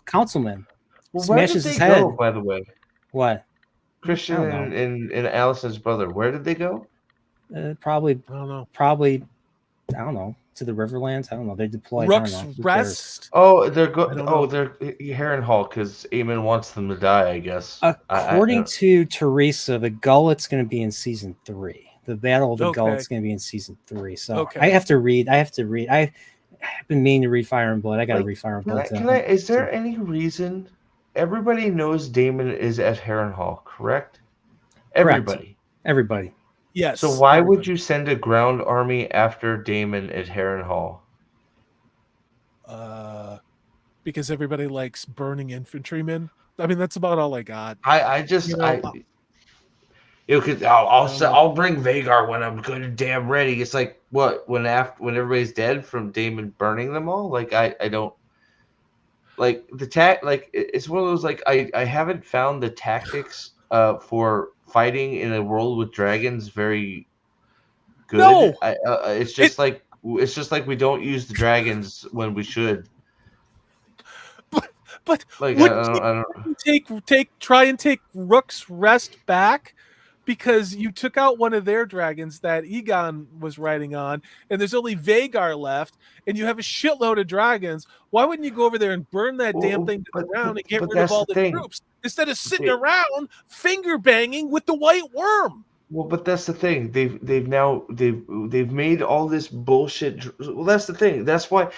councilman. Well, smashes his head. Go, by the way, what? Christian and Allison's brother. Where did they go? Probably. I don't know. Probably. I don't know. To the Riverlands. I don't know. They deployed. Rook's Rest. Oh, they're they're Harrenhal because Aemon wants them to die. I guess. According to Teresa, the Gullet's going to be in season 3. The Battle of the Gullet's going to be in season 3. So I have to read. I've been meaning to read Fire and Blood. I got to read Fire and Blood. Is there any reason? Everybody knows Daemon is at Harrenhal, correct? Everybody. Yes. So why would you send a ground army after Daemon at Harrenhal? Because everybody likes burning infantrymen. I mean, that's about all I got. I'll bring Vagar when I'm good and damn ready. It's like what when everybody's dead from Daemon burning them all. Like I don't. Like it's one of those I haven't found the tactics for fighting in a world with dragons very good. No, It's just like we don't use the dragons when we should. but Like wouldn't I you don't. try and take Rook's Rest back? Because you took out one of their dragons that Egon was riding on, and there's only Vagar left, and you have a shitload of dragons. Why wouldn't you go over there and burn that damn thing to the ground and get rid of that's all the the thing. troops instead of sitting They- around finger banging with the White Worm? Well, but that's the thing. They've made all this bullshit. Well, that's the thing. That's why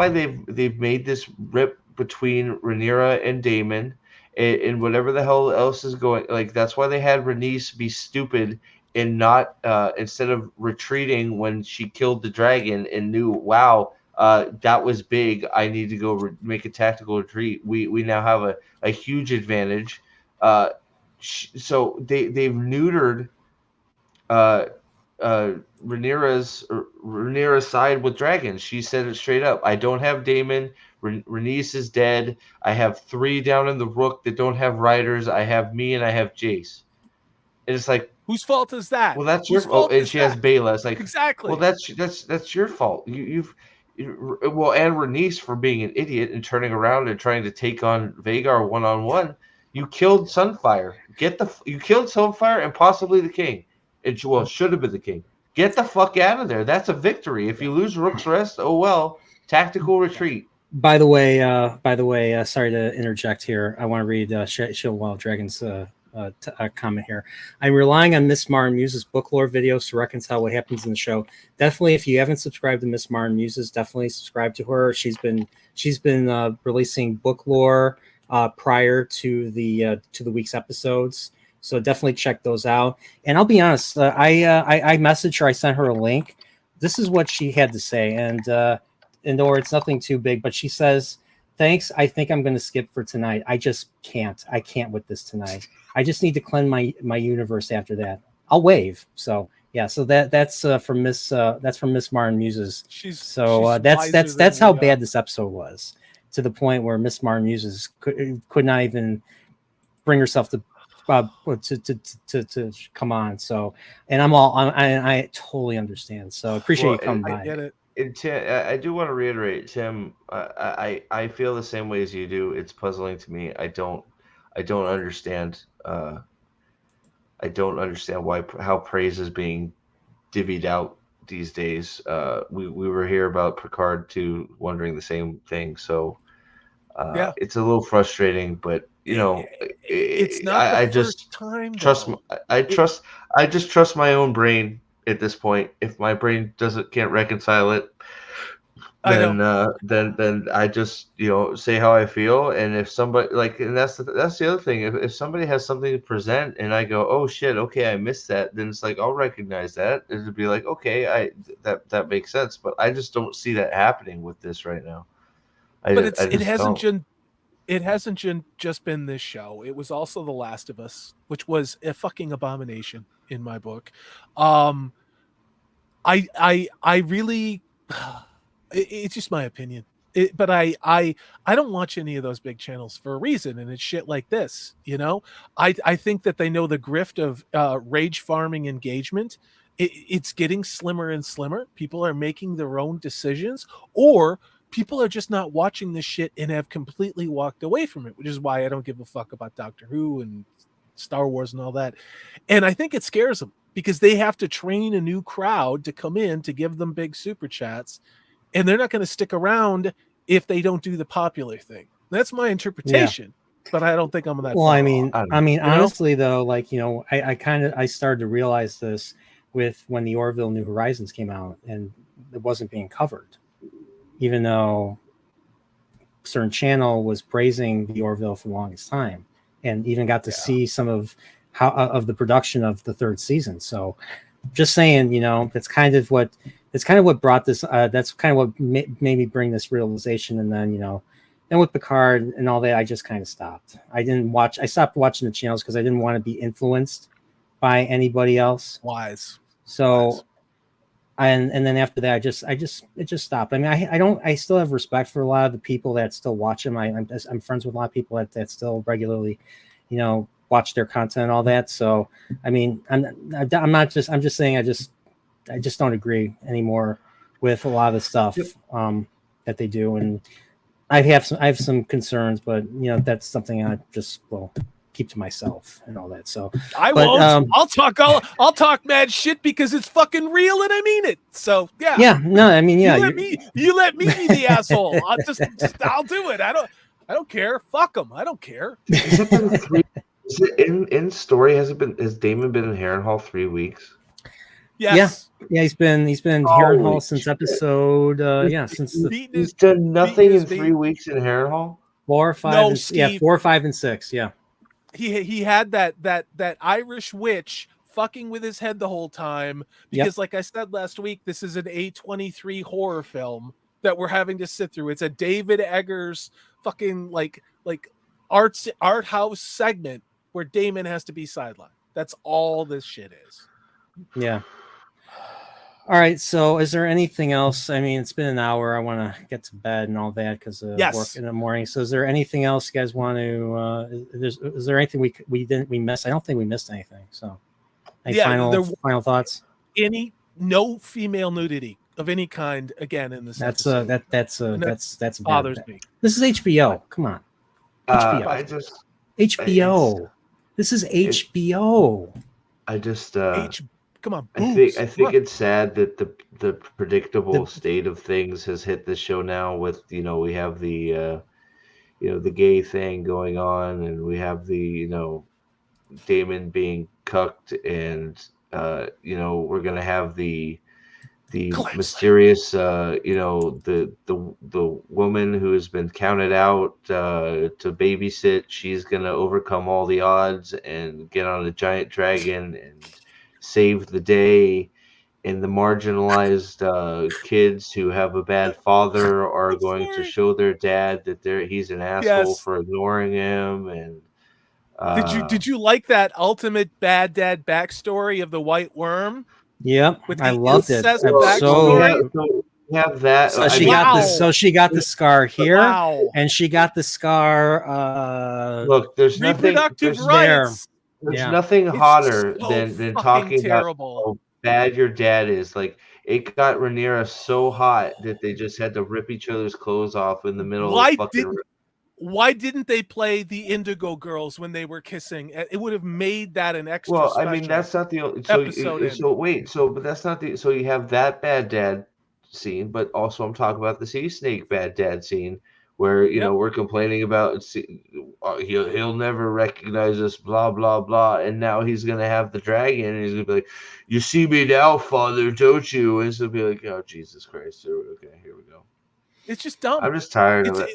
they've made this rip between Rhaenyra and Daemon, and whatever the hell else is going. Like that's why they had Rhaenys be stupid and not instead of retreating when she killed the dragon and knew, wow, that was big. I need to go make a tactical retreat. We now have a huge advantage. So they've neutered uh Rhaenyra's side with dragons. She said it straight up. I don't have Daemon. Rhaenys is dead. I have 3 down in the Rook that don't have riders. I have me and I have Jace. And it's like, Whose fault is that? well, that's Whose your fault. fault And is she has that? Baela. It's like, well, Exactly. that's your fault. Well, and Rhaenys for being an idiot and turning around and trying to take on Vagar one-on-one. You killed Sunfire. You killed Sunfire and possibly the king. It should have been the king. Get the fuck out of there. That's a victory. If you lose Rook's Rest, oh well. Tactical retreat. By the way, sorry to interject here. I want to read Shield Wild Dragon's comment here. I'm relying on Miss Mar and Muse's book lore videos to reconcile what happens in the show. Definitely, if you haven't subscribed to Miss Mar and Muse's, definitely subscribe to her. She's been releasing book lore prior to the week's episodes. So definitely check those out. And I'll be honest, I messaged her. I sent her a link. This is what she had to say, or it's nothing too big, but she says, "Thanks. I think I'm going to skip for tonight. I just can't. I can't with this tonight. I just need to cleanse my universe after that. I'll wave." So yeah, so that's from Miss Maren Muses. She's that's how bad this episode was, to the point where Miss Maren Muses could not even bring herself to come on. So, and I totally understand. So appreciate you coming by. I get it. And Tim, I do want to reiterate, Tim. I feel the same way as you do. It's puzzling to me. I don't understand. I don't understand how praise is being divvied out these days. We were here about Picard too, wondering the same thing. So yeah, it's a little frustrating, but it's not. I just time. Trust. I just trust my own brain at this point. If my brain can't reconcile it, then I just say how I feel. And if somebody and that's the other thing. If somebody has something to present and I go, oh shit, okay, I missed that, then it's like I'll recognize that. It'd be like, okay, that makes sense. But I just don't see that happening with this right now. It hasn't just been this show. It was also The Last of Us, which was a fucking abomination in my book. I really, it's just my opinion. But I don't watch any of those big channels for a reason, and it's shit like this. I think that they know the grift of rage farming engagement. It's getting slimmer and slimmer. People are making their own decisions, or people are just not watching this shit and have completely walked away from it, which is why I don't give a fuck about Doctor Who and Star Wars and all that. And I think it scares them because they have to train a new crowd to come in to give them big super chats, and they're not going to stick around if they don't do the popular thing. That's my interpretation, but I don't think I'm that. Well, I mean, honestly, though, I started to realize this with when the Orville New Horizons came out, and it wasn't being covered, even though certain channel was praising the Orville for the longest time, and even got to see some of the production of the 3rd season. So, just saying, that's kind of what brought this. That's kind of what made me bring this realization, and then then with Picard and all that, I just kind of stopped. I stopped watching the channels because I didn't want to be influenced by anybody else. Wise. So. Wise. And then after that, it just stopped. I mean, I still have respect for a lot of the people that still watch them. I'm friends with a lot of people that still regularly, watch their content and all that. So, I mean, I'm just saying, just don't agree anymore with a lot of the stuff that they do, and I have some concerns, but that's something I just will keep to myself and all that. So I won't. I'll talk mad shit because it's fucking real and I mean it. So yeah. Yeah. No, I mean, yeah. You let me be the asshole. I'll do it. I don't care. Fuck them. I don't care. Has it been 3? Is it in story? Has Damon been in Harrenhal 3 weeks? Yes. Yeah. He's been Harrenhal since episode. He's done nothing in 3 weeks in Harrenhal. 4 or 5. 4, 5, and 6. Yeah. He had that Irish witch fucking with his head the whole time because, like I said last week, this is an A23 horror film that we're having to sit through. It's a David Eggers fucking like art house segment where Damon has to be sidelined. That's all this shit is. Yeah. All right. So, is there anything else? I mean, it's been an hour. I want to get to bed and all that because of work in the morning. So, is there anything else you guys want to? Is there anything we missed? I don't think we missed anything. So, any final thoughts? No female nudity of any kind again in this. That's bothers me. This is HBO. Come on. HBO. HBO. This is HBO. Come on, boobs. I think it's sad that the predictable state of things has hit the show now. With we have the the gay thing going on, and we have the Damon being cucked, and we're gonna have the mysterious the woman who has been counted out to babysit. She's gonna overcome all the odds and get on a giant dragon and save the day, and the marginalized kids who have a bad father are going to show their dad that he's an asshole for ignoring him. And did you like that ultimate bad dad backstory of the white worm? Yep, I loved it. We have that. So she got the scar here, and she got the scar. Look, there's reproductive rights. There's nothing hotter than talking about how bad your dad is. Like, it got Rhaenyra so hot that they just had to rip each other's clothes off in the middle of fucking. Why didn't they play the Indigo Girls when they were kissing? It would have made that an extra. Well, I mean, that's not the episode. But that's not the. So you have that bad dad scene, but also I'm talking about the sea snake bad dad scene. Where we're complaining about he'll never recognize us, blah blah blah, and now he's gonna have the dragon, and he's gonna be like, "You see me now, father, don't you?" And it's gonna be like, "Oh, Jesus Christ!" Okay, here we go. It's just dumb. I'm just tired of it.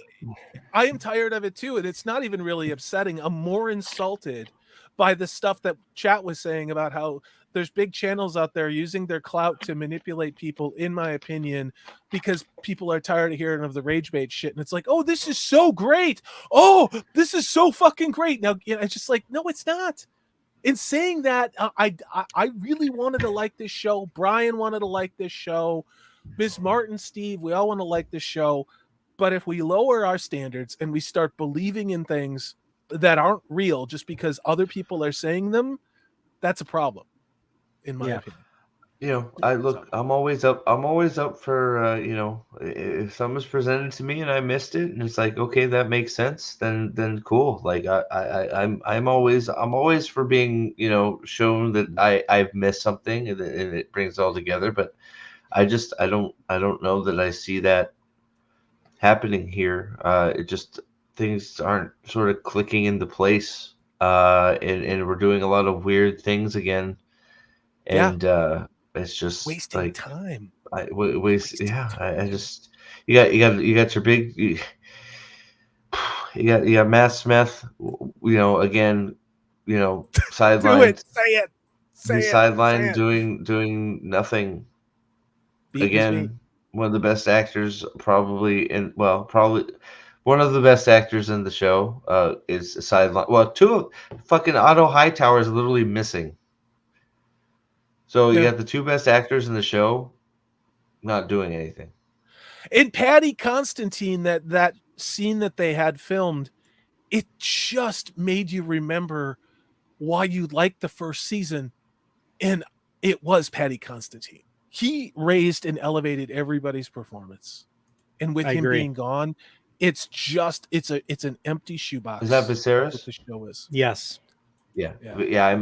I am tired of it too, and it's not even really upsetting. I'm more insulted by the stuff that chat was saying about how there's big channels out there using their clout to manipulate people, in my opinion, because people are tired of hearing of the rage bait shit. And it's like, oh, this is so great. Oh, this is so fucking great. Now, it's just like, no, it's not. In saying that, I really wanted to like this show. Brian wanted to like this show. Ms. Martin, Steve, we all want to like this show. But if we lower our standards and we start believing in things that aren't real just because other people are saying them, that's a problem, in my opinion. I'm always up for if something's presented to me and I missed it and it's like, okay, that makes sense, then cool. Like I'm always for being shown that I've missed something and it brings it all together. But I don't know that I see that happening here. It just, things aren't sort of clicking into place, and we're doing a lot of weird things again, and it's just wasting time. I just you got your big you got Matt Smith, again, sideline. Say it. Sideline doing nothing. Again, one of the best actors, probably one of the best actors in the show is sideline. Well, fucking Otto Hightower is literally missing. So you got the two best actors in the show not doing anything. And Patty Constantine, that scene that they had filmed, it just made you remember why you liked the first season, and it was Patty Constantine. he raised and elevated everybody's performance. And with I him agree. being gone, it's an empty shoebox. Is that That's what Viserys? the show is. Yes. Yeah, Yeah. yeah.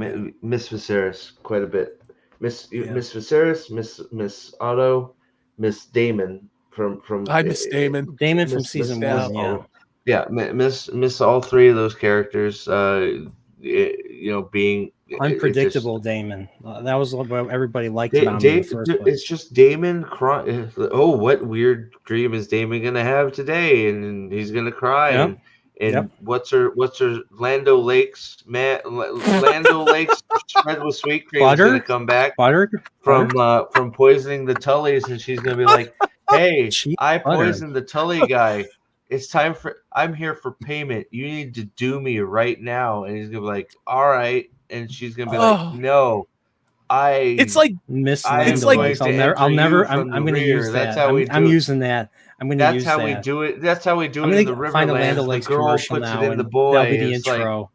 Miss Viserys quite a bit. Miss Yeah. Viserys, Miss Otto, Miss Damon from I miss Damon. Damon from Miss season Miss one. Yeah. yeah, Miss all three of those characters. Being it just Unpredictable Damon. That was what everybody liked about him in the first It's place. just Damon crying. Oh, what weird dream is Damon gonna have today? And he's gonna cry. Yep. And Yep. what's her Lando Lakes Lando Lakes spread with sweet cream is gonna come back Butter. from poisoning the Tullys, and she's gonna be like, "Hey, Cheese I butter. poisoned the Tully guy. It's time for I'm here for payment. You need to do me right now." And he's gonna be like, "All right," and she's gonna be like, Oh, "No, it's like Miss I am It's Lando like- going Lakes. to I'll enter never. you from I'm the going to rear." use That's that. how we I'm do it. using that. I'm going to That's use how that. we do it. That's how we do I'm it in going the to find a Lando Riverlands. The Lakes girl commercial puts now, it in the and boy. that'll be the It's like intro.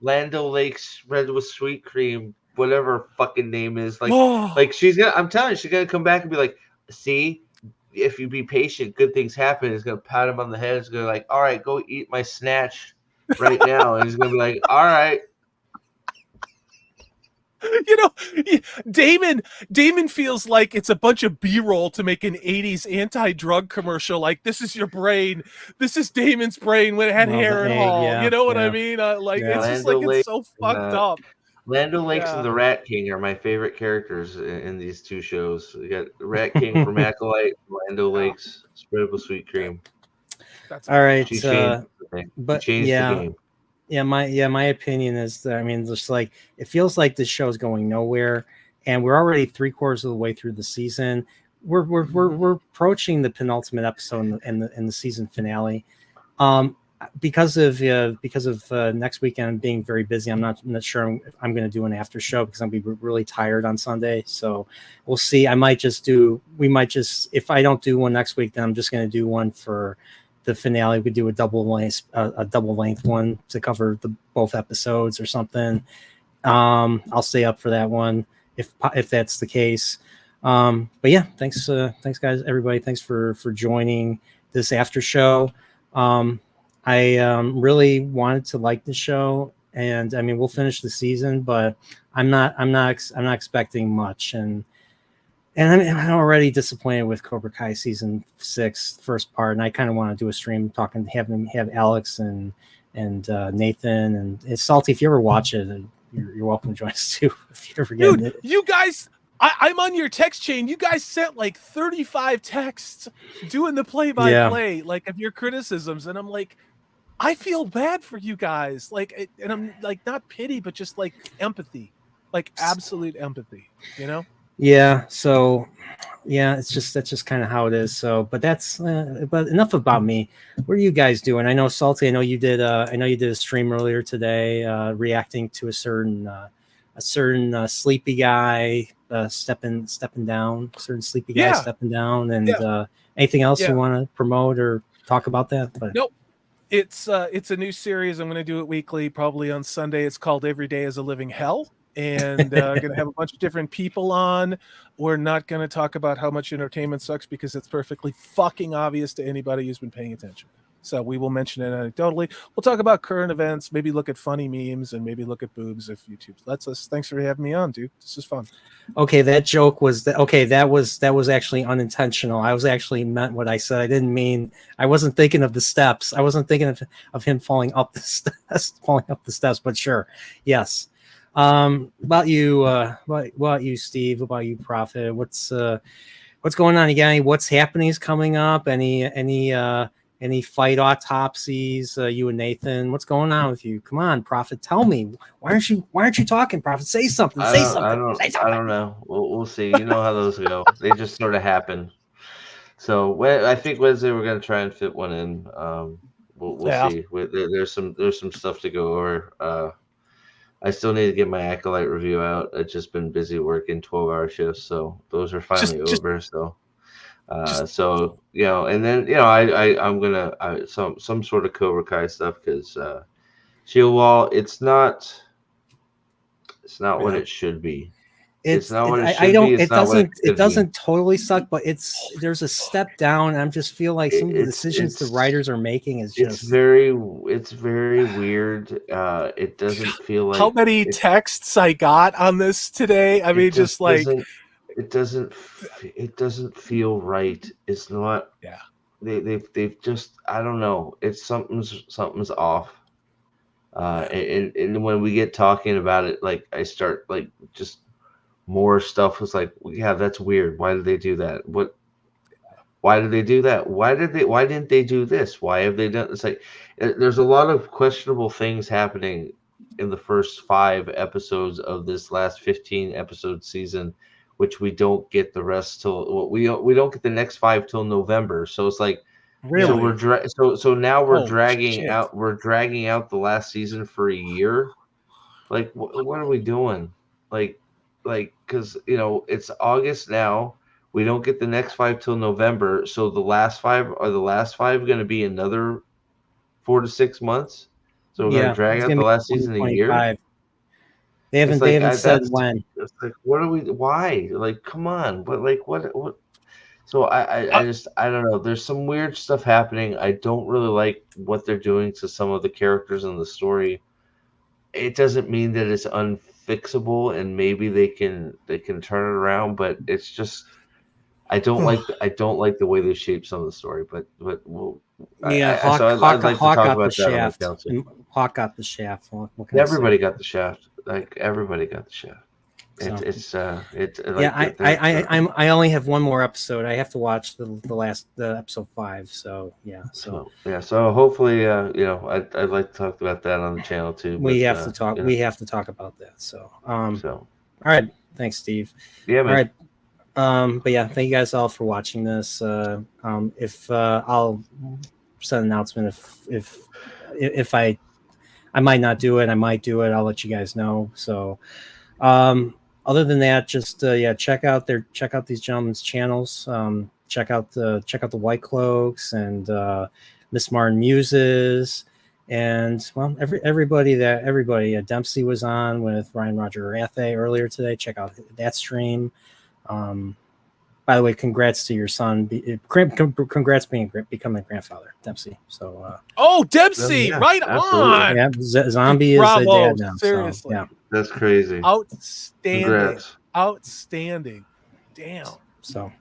Lando Lakes red with sweet cream, whatever her fucking name is. oh, Like she's gonna. I'm telling you, she's gonna come back and be like, "See, if you be patient, good things happen." He's gonna pat him on the head. He's gonna like, "All right, go eat my snatch right now." And he's gonna be like, "All right." you know, Damon feels like it's a bunch of B-roll to make an 80s anti-drug commercial. Like, this is your brain. This is Damon's brain when it had Well, the Harren egg, Hall. yeah, You know what I yeah. mean? Like, Yeah. it's just Lando like it's Lakes so and, fucked up. Lando Lakes Yeah. and the Rat King are my favorite characters in these two shows. We got Rat King from Acolyte, Lando Yeah. Lakes, spread with sweet cream. That's All right. She changed the thing. But She changed the game. my opinion is that, I mean, just like it feels like this show's going nowhere, and we're already 3/4 of the way through the season. We're approaching the penultimate episode in the season finale. Because of next weekend being very busy, I'm not sure I'm going to do an after show because I'm going to be really tired on Sunday. So we'll see. We might just, if I don't do one next week, then I'm just going to do one for the finale. We could do a double length one to cover both episodes or something. I'll stay up for that one if that's the case. But yeah, thanks guys, everybody. Thanks for joining this after show. I really wanted to like the show, and I mean, we'll finish the season, but I'm not expecting much, and I mean, I'm already disappointed with Cobra Kai season 6 first part, and I kind of want to do a stream have Alex and Nathan, and it's Salty. If you ever watch it, you're welcome to join us too. If you ever get Dude, it. you guys, I'm on your text chain. You guys sent like 35 texts doing the play-by-play, like of your criticisms, and I'm like, I feel bad for you guys. Like, and I'm like, not pity, but just like empathy, like absolute empathy. You know? Yeah. So, yeah, that's just kind of how it is. So, but but enough about me. What are you guys doing? I know, Salty. I know you did a stream earlier today, reacting to a certain sleepy guy stepping down. Certain sleepy guy stepping down, and anything else you want to promote or talk about that? But nope. It's a new series. I'm going to do it weekly, probably on Sunday. It's called Every Day is a Living Hell. And going to have a bunch of different people on. We're not going to talk about how much entertainment sucks because it's perfectly fucking obvious to anybody who's been paying attention. So we will mention it anecdotally. We'll talk about current events, maybe look at funny memes, and maybe look at boobs if YouTube lets us. Thanks for having me on, dude. This is fun. Okay, that joke was that was actually unintentional. I was actually meant what I said. I didn't mean. I wasn't thinking of the steps. I wasn't thinking of him falling up the steps. But sure, yes. About you, Steve? About you, Prophet? What's going on? You got any what's happenings coming up? Any fight autopsies? You and Nathan, what's going on with you? Come on, Prophet, tell me. Why aren't you talking, Prophet? Say something. Say something. I don't know. We'll see. You know how those go. They just sort of happen. So I think Wednesday we're gonna try and fit one in. We'll see. There's some stuff to go over. I still need to get my Acolyte review out. I've just been busy working 12-hour shifts, so those are finally over. So, and then I'm gonna some sort of Cobra Kai stuff because Shield Wall, it's not what it should be. It's not what it I should don't. be. It's not what it It could be. doesn't totally suck, but there's a step down. And I just feel like some of the decisions the writers are making is just it's very weird. It doesn't feel like how many texts I got on this today. I mean, just like it doesn't feel right. It's not. Yeah. They've just, I don't know. It's something's off. And when we get talking about it, like I start like just more stuff was like, yeah, that's weird. Why did they do that? Why did they do that? Why didn't they do this? Why have they done? It's like there's a lot of questionable things happening in the first 5 episodes of this last 15 episode season, which we don't get the rest till we don't get the next 5 till November. So it's like, really, so now we're Holy dragging shit. out the last season for a year. Like what are we doing? Like because it's August now. We don't get the next 5 till November. So the last 5 going to be another 4 to 6 months. So we're going to drag it's out gonna the be last season a year. 2025. They haven't said when. It's like, what are we? Why? Like, come on! But like, what? So I just I don't know. There's some weird stuff happening. I don't really like what they're doing to some of the characters in the story. It doesn't mean that it's unfixable, and maybe they can turn it around. But it's just I don't like the way they shape some of the story. But we'll, Hawk, so I'd like to Hawk talk got the about that on the shaft. council. Hawk got the shaft. What can I say? Everybody got the shaft. Like everybody got the shaft. So. Like I only have one more episode. I have to watch the episode 5. So yeah. So hopefully I'd like to talk about that on the channel too. We have to talk. We have to talk about that. So so all right. Thanks, Steve. Yeah, man. All right. But yeah, thank you guys all for watching this. If I'll send an announcement if I might not do it, I might do it. I'll let you guys know. So other than that, just check out these gentlemen's channels. Check out the White Cloaks and Miss Martin Muses, and well, everybody. Dempsey was on with Ryan Roger Rathe earlier today. Check out that stream. By the way, congrats to your son. Congrats becoming a grandfather, Dempsey. So Dempsey, right on. Yeah, Zombie Bravo, is a dad now. Seriously, so, yeah. That's crazy. Outstanding. Congrats. Outstanding. Damn. So,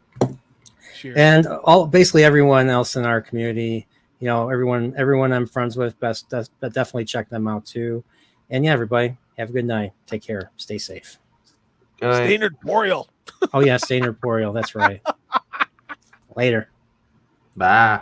Cheers. and basically everyone else in our community, everyone I'm friends with, definitely check them out too. And yeah, everybody, have a good night. Take care. Stay safe. Stay Boreal. Oh yeah, stay Boreal. That's right. Later. Bye.